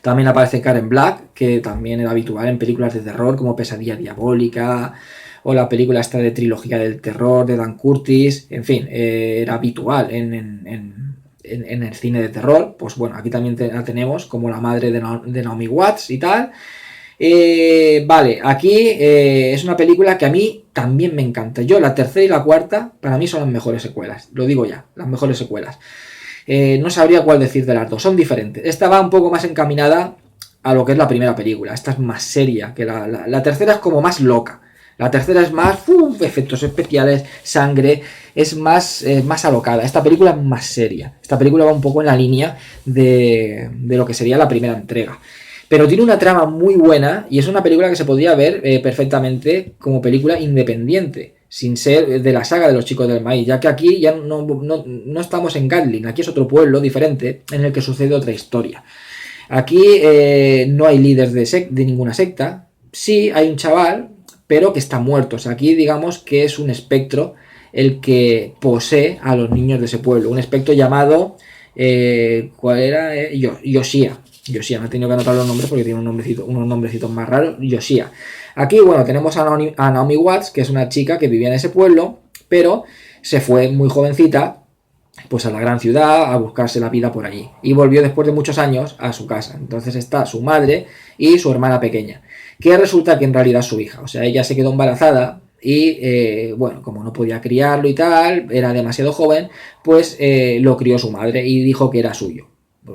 También aparece Karen Black, que también era habitual en películas de terror como Pesadilla Diabólica o la película esta de Trilogía del Terror de Dan Curtis. En fin, era habitual en el cine de terror. Pues bueno, aquí también la tenemos como la madre de Naomi Watts y tal. Vale, aquí es una película que a mí también me encanta. Yo la tercera y la cuarta para mí son las mejores secuelas. Lo digo ya, las mejores secuelas. No sabría cuál decir de las dos, son diferentes. Esta va un poco más encaminada a lo que es la primera película. Esta es más seria que la tercera, es como más loca. La tercera es más efectos especiales, sangre, es más alocada. Esta película es más seria. Esta película va un poco en la línea de lo que sería la primera entrega. Pero tiene una trama muy buena y es una película que se podría ver perfectamente como película independiente, sin ser de la saga de Los chicos del maíz, ya que aquí ya no estamos en Gatlin, aquí es otro pueblo diferente en el que sucede otra historia. Aquí no hay líderes de ninguna secta, sí hay un chaval, pero que está muerto. O sea, aquí digamos que es un espectro el que posee a los niños de ese pueblo, un espectro llamado, ¿cuál era? Yoshia. Yoshia, me he tenido que anotar los nombres porque tiene unos nombrecitos más raros. Yoshia. Aquí, bueno, tenemos a Naomi Watts, que es una chica que vivía en ese pueblo, pero se fue muy jovencita pues a la gran ciudad a buscarse la vida por allí. Y volvió después de muchos años a su casa. Entonces está su madre y su hermana pequeña, que resulta que en realidad es su hija. O sea, ella se quedó embarazada y, bueno, como no podía criarlo y tal, era demasiado joven, pues lo crió su madre y dijo que era suyo.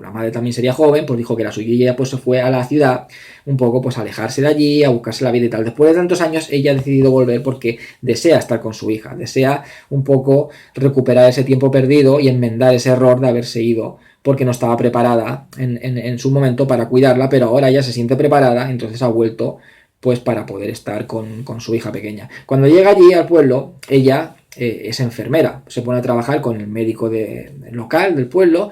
La madre también sería joven, pues dijo que era suyo y ella pues se fue a la ciudad un poco pues a alejarse de allí, a buscarse la vida y tal. Después de tantos años ella ha decidido volver porque desea estar con su hija, desea un poco recuperar ese tiempo perdido y enmendar ese error de haberse ido porque no estaba preparada en su momento para cuidarla, pero ahora ya se siente preparada, entonces ha vuelto pues para poder estar con su hija pequeña. Cuando llega allí al pueblo, ella es enfermera, se pone a trabajar con el médico local del pueblo.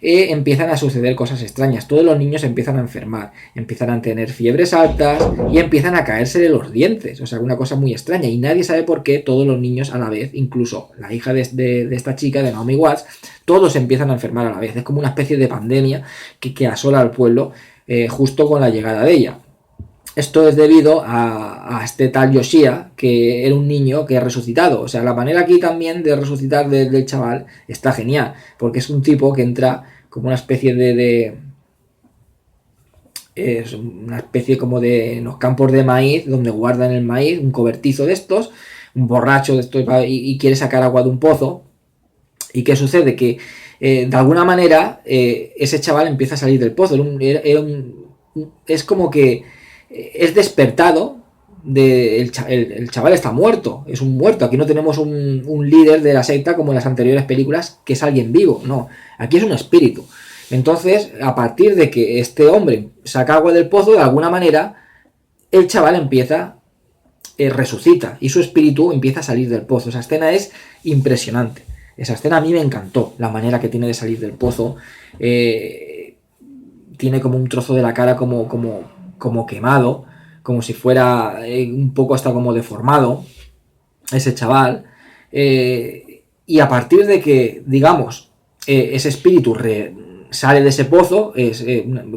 Empiezan a suceder cosas extrañas. Todos los niños empiezan a enfermar, empiezan a tener fiebres altas y empiezan a caerse de los dientes. O sea, una cosa muy extraña. Y nadie sabe por qué todos los niños a la vez, incluso la hija de esta chica, de Naomi Watts, todos empiezan a enfermar a la vez. Es como una especie de pandemia que asola al pueblo justo con la llegada de ella. Esto es debido a este tal Yoshia, que era un niño que ha resucitado. O sea, la manera aquí también de resucitar del chaval está genial, porque es un tipo que entra como una especie es una especie como de en los campos de maíz, donde guardan el maíz, un cobertizo de estos, un borracho de estos, y quiere sacar agua de un pozo. ¿Y qué sucede? Que de alguna manera ese chaval empieza a salir del pozo. Es como que es despertado el chaval está muerto, es un muerto. Aquí no tenemos un líder de la secta como en las anteriores películas, que es alguien vivo, no, aquí es un espíritu. Entonces, a partir de que este hombre saca agua del pozo, de alguna manera, el chaval empieza, resucita y su espíritu empieza a salir del pozo. Esa escena es impresionante. Esa escena a mí me encantó, la manera que tiene de salir del pozo. Tiene como un trozo de la cara como quemado, como si fuera un poco hasta como deformado, ese chaval. Y a partir de que, digamos, ese espíritu sale de ese pozo,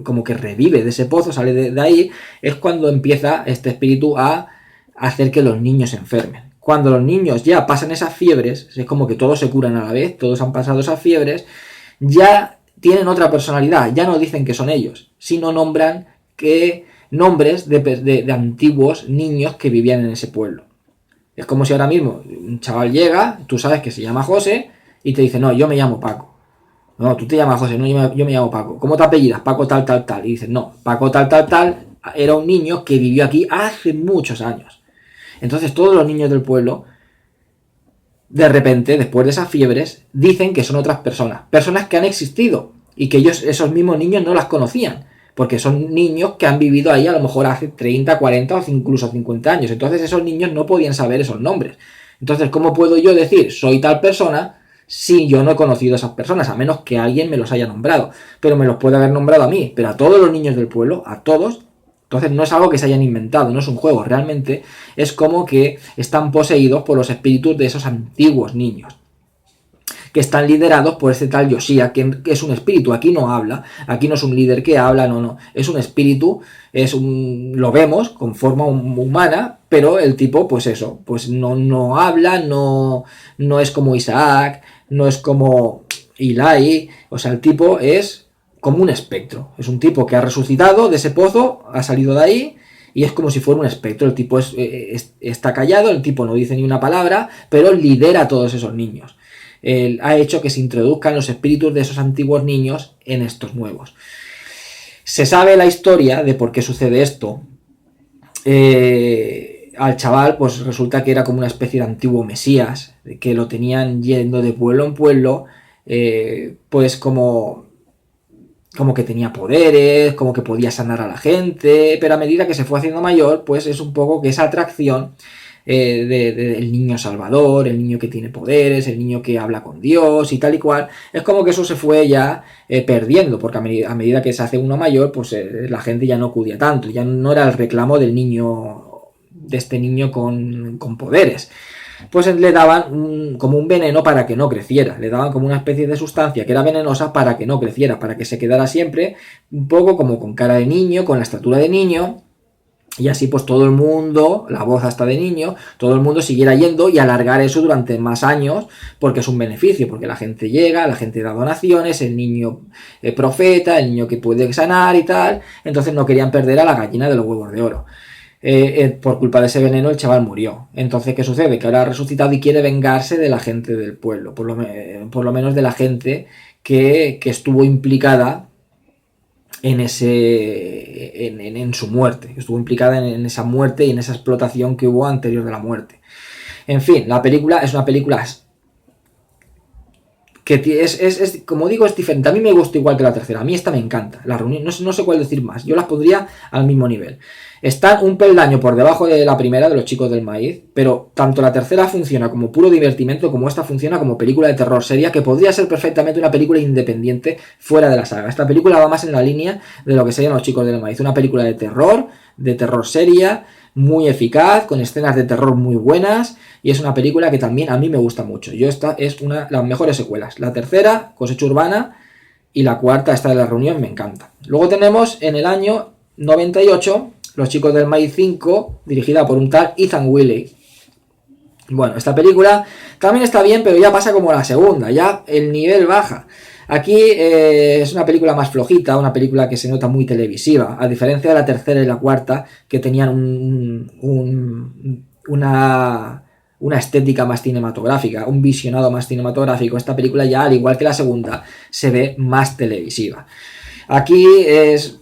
como que revive de ese pozo, sale de ahí, es cuando empieza este espíritu a hacer que los niños se enfermen. Cuando los niños ya pasan esas fiebres, es como que todos se curan a la vez, todos han pasado esas fiebres, ya tienen otra personalidad, ya no dicen que son ellos, sino nombran nombres de antiguos niños que vivían en ese pueblo. Es como si ahora mismo un chaval llega, tú sabes que se llama José, y te dice, no, yo me llamo Paco. No, tú te llamas José, no, yo me llamo Paco. ¿Cómo te apellidas? Paco tal, tal, tal. Y dices, no, Paco tal, tal, tal era un niño que vivió aquí hace muchos años. Entonces todos los niños del pueblo, de repente, después de esas fiebres, dicen que son otras personas. Personas que han existido y que esos mismos niños no las conocían. Porque son niños que han vivido ahí a lo mejor hace 30, 40 o incluso 50 años. Entonces esos niños no podían saber esos nombres. Entonces, ¿cómo puedo yo decir soy tal persona si yo no he conocido a esas personas? A menos que alguien me los haya nombrado. Pero me los puede haber nombrado a mí. Pero a todos los niños del pueblo, a todos. Entonces no es algo que se hayan inventado, no es un juego. Realmente es como que están poseídos por los espíritus de esos antiguos niños, que están liderados por este tal Yoshia, que es un espíritu, aquí no habla, aquí no es un líder que habla, no, es un espíritu, lo vemos con forma humana, pero el tipo, pues eso, pues no habla, no es como Isaac, no es como Eli, o sea, el tipo es como un espectro, es un tipo que ha resucitado de ese pozo, ha salido de ahí, y es como si fuera un espectro, el tipo está callado, el tipo no dice ni una palabra, pero lidera a todos esos niños. Ha hecho que se introduzcan los espíritus de esos antiguos niños en estos nuevos. Se sabe la historia de por qué sucede esto. Al chaval, pues resulta que era como una especie de antiguo mesías, que lo tenían yendo de pueblo en pueblo, pues como que tenía poderes, como que podía sanar a la gente, pero a medida que se fue haciendo mayor, pues es un poco que esa atracción del niño salvador, el niño que tiene poderes, el niño que habla con Dios y tal y cual, es como que eso se fue ya perdiendo, porque a medida que se hace uno mayor, pues la gente ya no acudía tanto, ya no era el reclamo del niño, de este niño con poderes. Pues le daban como un veneno para que no creciera, le daban como una especie de sustancia que era venenosa para que no creciera, para que se quedara siempre un poco como con cara de niño, con la estatura de niño. Y así pues todo el mundo, la voz hasta de niño, todo el mundo siguiera yendo y alargar eso durante más años, porque es un beneficio, porque la gente llega, la gente da donaciones, el niño profeta, el niño que puede sanar y tal, entonces no querían perder a la gallina de los huevos de oro. Por culpa de ese veneno el chaval murió. Entonces, ¿qué sucede? Que ahora ha resucitado y quiere vengarse de la gente del pueblo, por lo menos de la gente que estuvo implicada en su muerte, estuvo implicada en esa muerte y en esa explotación que hubo anterior de la muerte. En fin, la película es una película que es como digo, es diferente. A mí me gusta igual que la tercera, a mí esta me encanta, la reunión, no sé cuál decir más, yo las pondría al mismo nivel. Están un peldaño por debajo de la primera, de Los Chicos del Maíz, pero tanto la tercera funciona como puro divertimento, como esta funciona como película de terror seria, que podría ser perfectamente una película independiente fuera de la saga. Esta película va más en la línea de lo que serían Los Chicos del Maíz, una película de terror seria, muy eficaz, con escenas de terror muy buenas, y es una película que también a mí me gusta mucho. Esta es una de las mejores secuelas. La tercera, Cosecha Urbana, y la cuarta, esta de La Reunión, me encanta. Luego tenemos en el año 98... Los Chicos del Maíz 5, dirigida por un tal Ethan Wiley. Bueno, esta película también está bien, pero ya pasa como la segunda, ya el nivel baja. Aquí es una película más flojita, una película que se nota muy televisiva, a diferencia de la tercera y la cuarta, que tenían una estética más cinematográfica, un visionado más cinematográfico. Esta película ya, al igual que la segunda, se ve más televisiva. Aquí es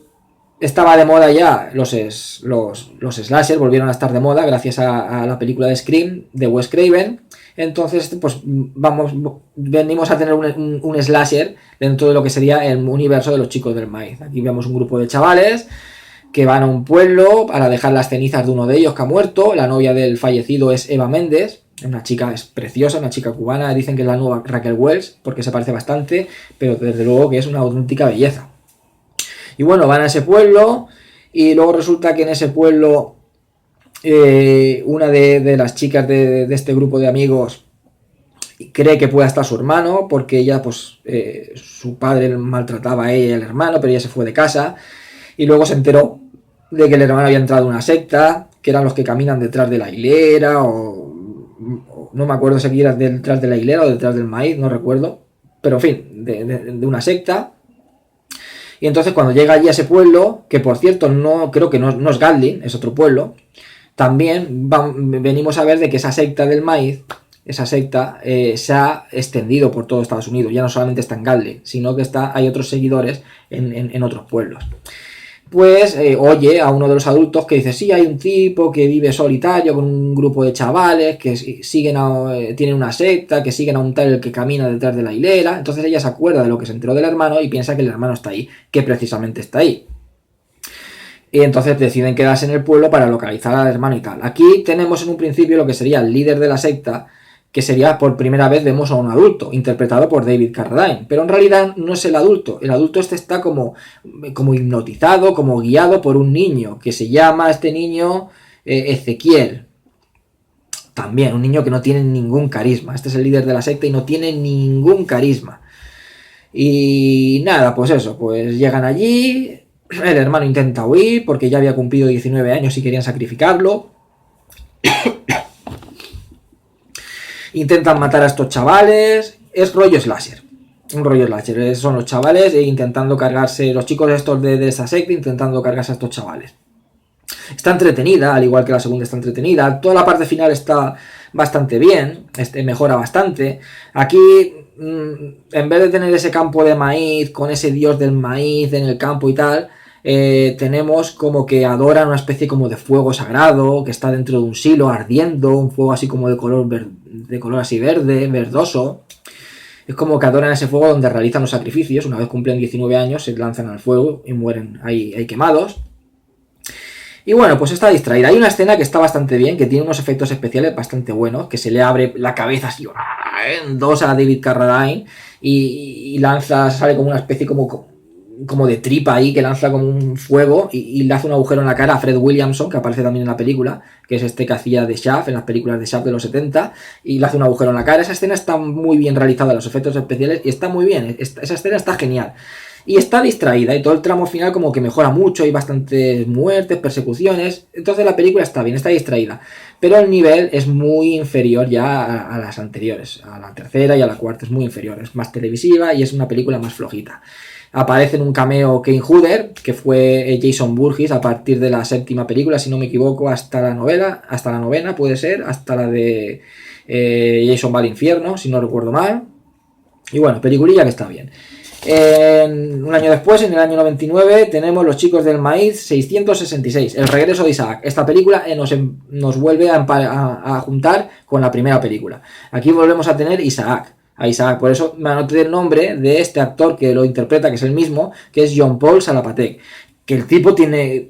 estaba de moda ya los slasher, volvieron a estar de moda gracias a la película de Scream de Wes Craven. Entonces, pues venimos a tener un slasher dentro de lo que sería el universo de los chicos del maíz. Aquí vemos un grupo de chavales que van a un pueblo para dejar las cenizas de uno de ellos que ha muerto. La novia del fallecido es Eva Méndez, una chica es preciosa, una chica cubana. Dicen que es la nueva Raquel Welch porque se parece bastante, pero desde luego que es una auténtica belleza. Y bueno, van a ese pueblo y luego resulta que en ese pueblo una de las chicas de este grupo de amigos cree que pueda estar su hermano porque ella, pues, su padre maltrataba a ella y al hermano, pero ella se fue de casa y luego se enteró de que el hermano había entrado en una secta, que eran los que caminan detrás de la hilera o no me acuerdo si era detrás de la hilera o detrás del maíz, no recuerdo, pero en fin, de una secta. Y entonces cuando llega allí a ese pueblo, que por cierto no creo que no es Gatlin, es otro pueblo, también venimos a ver de que esa secta del maíz, esa secta se ha extendido por todo Estados Unidos, ya no solamente está en Gatlin, sino que hay otros seguidores en otros pueblos. Pues oye a uno de los adultos que dice, sí, hay un tipo que vive solitario con un grupo de chavales que tienen una secta, que siguen a un tal que camina detrás de la hilera. Entonces ella se acuerda de lo que se enteró del hermano y piensa que el hermano está ahí, que precisamente está ahí. Y entonces deciden quedarse en el pueblo para localizar al hermano y tal. Aquí tenemos en un principio lo que sería el líder de la secta, que sería por primera vez vemos a un adulto, interpretado por David Carradine, pero en realidad no es el adulto este está como hipnotizado, como guiado por un niño, que se llama este niño Ezequiel, también un niño que no tiene ningún carisma, este es el líder de la secta y no tiene ningún carisma, y nada, pues eso, pues llegan allí, el hermano intenta huir porque ya había cumplido 19 años y querían sacrificarlo. Intentan matar a estos chavales. Es rollo slasher. Un rollo slasher. Son los chavales intentando cargarse. Los chicos estos de esa secta intentando cargarse a estos chavales. Está entretenida, al igual que la segunda está entretenida. Toda la parte final está bastante bien. Mejora bastante. Aquí, en vez de tener ese campo de maíz, con ese dios del maíz en el campo y tal, tenemos como que adoran una especie como de fuego sagrado que está dentro de un silo ardiendo, un fuego así como de color así verde, verdoso. Es como que adoran ese fuego donde realizan los sacrificios. Una vez cumplen 19 años se lanzan al fuego y mueren ahí quemados. Y bueno, pues está distraída. Hay una escena que está bastante bien, que tiene unos efectos especiales bastante buenos, que se le abre la cabeza así en dos a David Carradine y lanza, sale como una especie como de tripa ahí, que lanza como un fuego y le hace un agujero en la cara a Fred Williamson, que aparece también en la película, que es este que hacía de Shaft, en las películas de Shaft de los 70, y le hace un agujero en la cara. Esa escena está muy bien realizada, los efectos especiales, y está muy bien, esa escena está genial. Y está distraída, y todo el tramo final como que mejora mucho, hay bastantes muertes, persecuciones, entonces la película está bien, está distraída, pero el nivel es muy inferior ya a las anteriores, a la tercera y a la cuarta, es muy inferior, es más televisiva y es una película más flojita. Aparece en un cameo Kane Hodder, que fue Jason Voorhees a partir de la séptima película, si no me equivoco, hasta la novena puede ser, hasta la de Jason va al infierno, si no recuerdo mal. Y bueno, peliculilla que está bien. Un año después, en el año 99, tenemos Los Chicos del Maíz 666, El regreso de Isaac. Esta película nos vuelve a juntar con la primera película. Aquí volvemos a tener Isaac. Por eso me anoté el nombre de este actor que lo interpreta, que es el mismo, que es Jean-Paul Salapatek. Que el tipo tiene...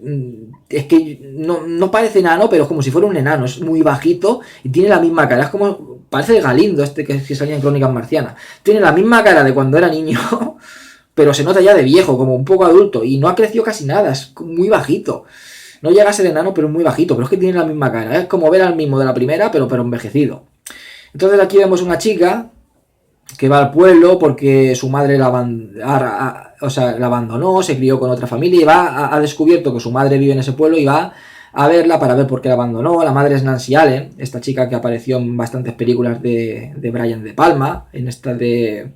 Es que no parece enano, pero es como si fuera un enano. Es muy bajito y tiene la misma cara. Es como... Parece el Galindo, que salía en Crónicas Marcianas. Tiene la misma cara de cuando era niño, pero se nota ya de viejo, como un poco adulto. Y no ha crecido casi nada, es muy bajito. No llega a ser enano, pero es muy bajito. Pero es que tiene la misma cara. Es como ver al mismo de la primera, pero envejecido. Entonces aquí vemos una chica que va al pueblo porque su madre la abandonó, se crió con otra familia y ha descubierto que su madre vive en ese pueblo y va a verla para ver por qué la abandonó. La madre es Nancy Allen, esta chica que apareció en bastantes películas de Brian De Palma, en esta de...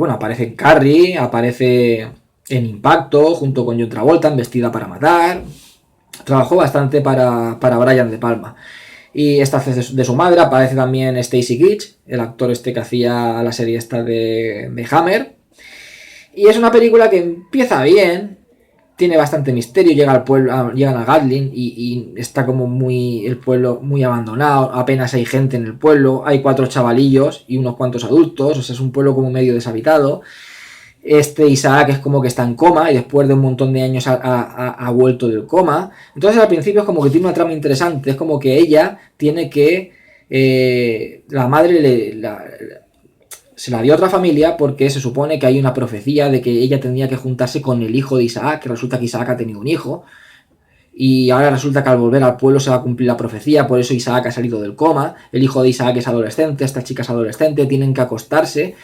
aparece en Carrie, aparece en Impacto, junto con John Travolta, en Vestida para matar. Trabajó bastante para Brian De Palma. Y esta hace de su madre. Aparece también Stacy Keach, el actor que hacía la serie esta de Hammer. Y es una película que empieza bien, tiene bastante misterio, llega al pueblo, llegan a Gatling y está como el pueblo muy abandonado, apenas hay gente en el pueblo, hay 4 chavalillos y unos cuantos adultos, o sea, es un pueblo como medio deshabitado. Isaac es como que está en coma y después de un montón de años ha vuelto del coma. Entonces al principio es como que tiene una trama interesante, es como que ella tiene que... la madre se la dio a otra familia porque se supone que hay una profecía de que ella tendría que juntarse con el hijo de Isaac, que resulta que Isaac ha tenido un hijo, y ahora resulta que al volver al pueblo se va a cumplir la profecía, por eso Isaac ha salido del coma, el hijo de Isaac es adolescente, esta chica es adolescente, tienen que acostarse,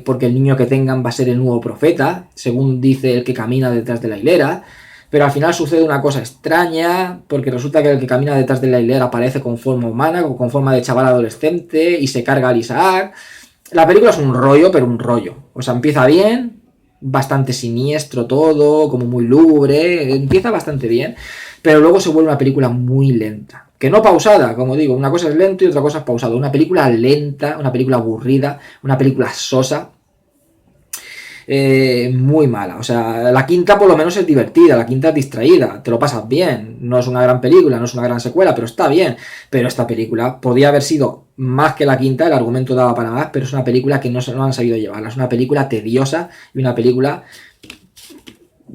porque el niño que tengan va a ser el nuevo profeta, según dice el que camina detrás de la hilera, pero al final sucede una cosa extraña, porque resulta que el que camina detrás de la hilera aparece con forma humana, con forma de chaval adolescente, y se carga al Isaac. La película es un rollo, pero un rollo. O sea, empieza bien, bastante siniestro todo, como muy lúgubre, empieza bastante bien, pero luego se vuelve una película muy lenta. Que no pausada, como digo, una cosa es lento y otra cosa es pausado. Una película lenta, una película aburrida, una película sosa, muy mala. O sea, la quinta por lo menos es divertida, la quinta es distraída, te lo pasas bien. No es una gran película, no es una gran secuela, pero está bien. Pero esta película podía haber sido más que la quinta, el argumento daba para más, pero es una película que no han sabido llevarla. Es una película tediosa y una película...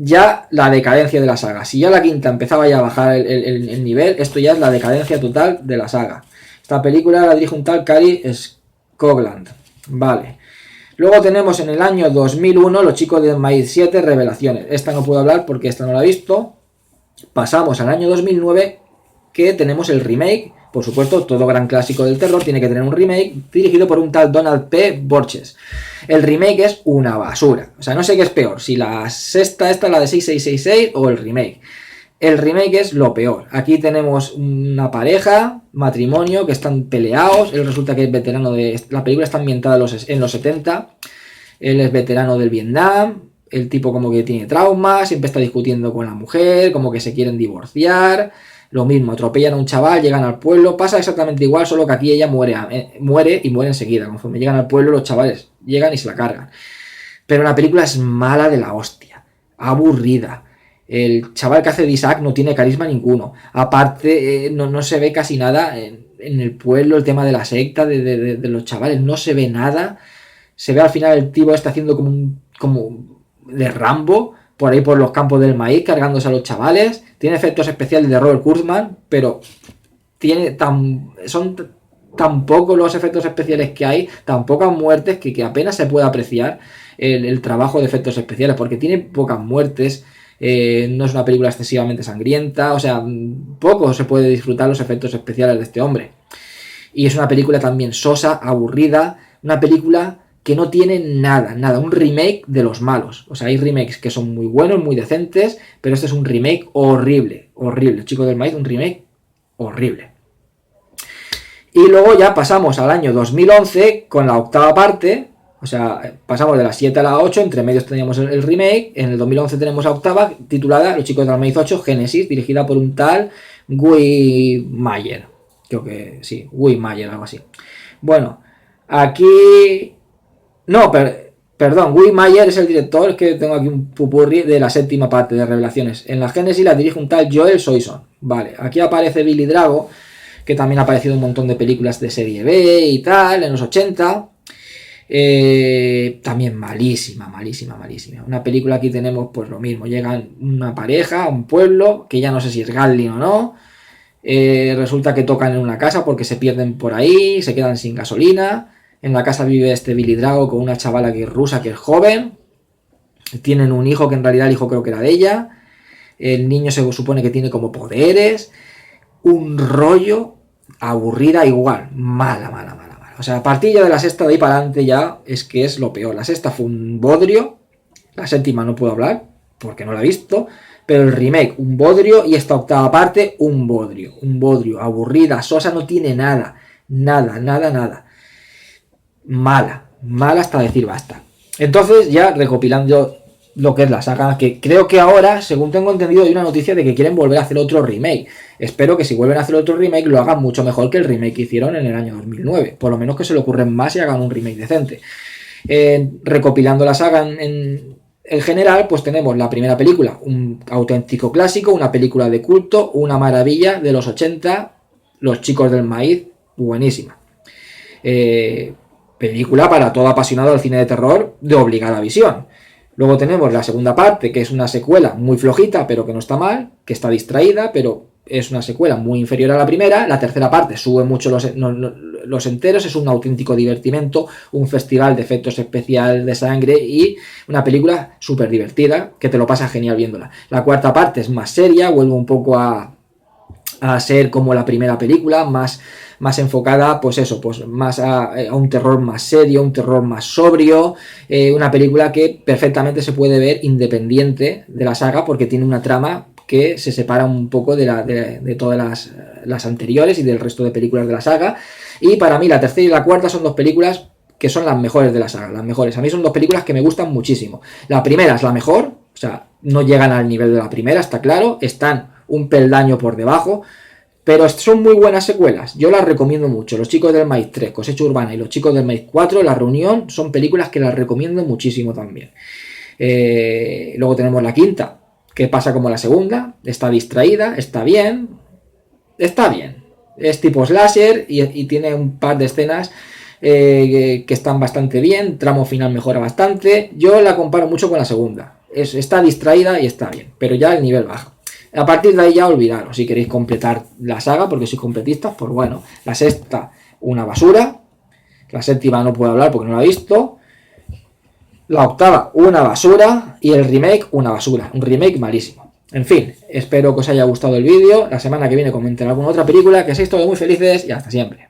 Ya la decadencia de la saga. Si ya la quinta empezaba ya a bajar el nivel, esto ya es la decadencia total de la saga. Esta película la dirige un tal Cary Scogland. Vale. Luego tenemos en el año 2001 Los chicos del maíz 7, Revelaciones. Esta no puedo hablar porque esta no la he visto. Pasamos al año 2009, que tenemos el remake. Por supuesto, todo gran clásico del terror tiene que tener un remake, dirigido por un tal Donald P. Borges. El remake es una basura. O sea, no sé qué es peor, si la sexta esta, la de 6666, o el remake. El remake es lo peor. Aquí tenemos una pareja, matrimonio, que están peleados. Él resulta que es veterano de... La película está ambientada en los 70. Él es veterano del Vietnam. El tipo como que tiene traumas, siempre está discutiendo con la mujer, como que se quieren divorciar. Lo mismo, atropellan a un chaval, llegan al pueblo, pasa exactamente igual, solo que aquí ella muere y muere enseguida. Conforme llegan al pueblo, los chavales llegan y se la cargan. Pero la película es mala de la hostia, aburrida. El chaval que hace de Isaac no tiene carisma ninguno. Aparte, no se ve casi nada en el pueblo, el tema de la secta, de los chavales, no se ve nada. Se ve al final el tipo está haciendo como de Rambo, por ahí por los campos del maíz, cargándose a los chavales. Tiene efectos especiales de Robert Kurtzman, pero son tan pocos los efectos especiales que hay, tan pocas muertes, que apenas se puede apreciar el trabajo de efectos especiales, porque tiene pocas muertes, no es una película excesivamente sangrienta, o sea, poco se puede disfrutar los efectos especiales de este hombre. Y es una película también sosa, aburrida, una película que no tiene nada, un remake de los malos. O sea, hay remakes que son muy buenos, muy decentes, pero este es un remake horrible. Chicos del maíz, un remake horrible. Y luego ya pasamos al año 2011 con la octava parte, o sea, pasamos de la 7 a la 8, entre medios teníamos el remake, en el 2011 tenemos la octava, titulada Los chicos del maíz 8, Génesis, dirigida por un tal Guy Mayer. Creo que sí, Guy Mayer, algo así. Bueno, aquí... No, perdón, Guy Mayer es el director, que tengo aquí un pupurri de la séptima parte de Revelaciones. En la Génesis la dirige un tal Joel Soisson. Vale, aquí aparece Billy Drago, que también ha aparecido en un montón de películas de serie B y tal, en los 80. También malísima. Una película, aquí tenemos pues lo mismo. Llegan una pareja a un pueblo, que ya no sé si es Gatling o no. Resulta que tocan en una casa porque se pierden por ahí, se quedan sin gasolina. En la casa vive este Billy Drago con una chavala que es rusa, que es joven. Tienen un hijo que en realidad el hijo creo que era de ella. El niño se supone que tiene como poderes. Un rollo, aburrida igual. Mala. O sea, a partir ya de la sexta de ahí para adelante ya es que es lo peor. La sexta fue un bodrio. La séptima no puedo hablar porque no la he visto. Pero el remake, un bodrio. Y esta octava parte, un bodrio. Aburrida, sosa, no tiene nada. Nada. Mala hasta decir basta. Entonces, ya recopilando lo que es la saga, que creo que ahora, según tengo entendido, hay una noticia de que quieren volver a hacer otro remake. Espero que si vuelven a hacer otro remake lo hagan mucho mejor que el remake que hicieron en el año 2009. Por lo menos que se le ocurren más y hagan un remake decente. Recopilando la saga en general, pues tenemos la primera película, un auténtico clásico, una película de culto, una maravilla de los 80, Los chicos del maíz, buenísima. Película para todo apasionado del cine de terror de obligada visión. Luego tenemos la segunda parte, que es una secuela muy flojita, pero que no está mal, que está distraída, pero es una secuela muy inferior a la primera. La tercera parte sube mucho los enteros, es un auténtico divertimento, un festival de efectos especiales, de sangre y una película súper divertida, que te lo pasas genial viéndola. La cuarta parte es más seria, vuelve un poco a ser como la primera película, más enfocada, pues eso, pues más a un terror más serio, un terror más sobrio, una película que perfectamente se puede ver independiente de la saga porque tiene una trama que se separa un poco de todas las anteriores y del resto de películas de la saga. Y para mí la tercera y la cuarta son dos películas que son las mejores de la saga, las mejores. A mí son dos películas que me gustan muchísimo. La primera es la mejor, o sea, no llegan al nivel de la primera, está claro, están un peldaño por debajo, pero son muy buenas secuelas, yo las recomiendo mucho. Los chicos del maíz 3, Cosecha Urbana, y Los chicos del maíz 4, La reunión, son películas que las recomiendo muchísimo también. Luego tenemos la quinta, que pasa como la segunda, está distraída, está bien, es tipo slasher y tiene un par de escenas que están bastante bien, tramo final mejora bastante. Yo la comparo mucho con la segunda, está distraída y está bien, pero ya el nivel baja. A partir de ahí ya olvidaros, si queréis completar la saga, porque sois completistas, pues bueno. La sexta, una basura. La séptima no puedo hablar porque no la he visto. La octava, una basura. Y el remake, una basura. Un remake malísimo. En fin, espero que os haya gustado el vídeo. La semana que viene comentaré alguna otra película. Que seáis todos muy felices y hasta siempre.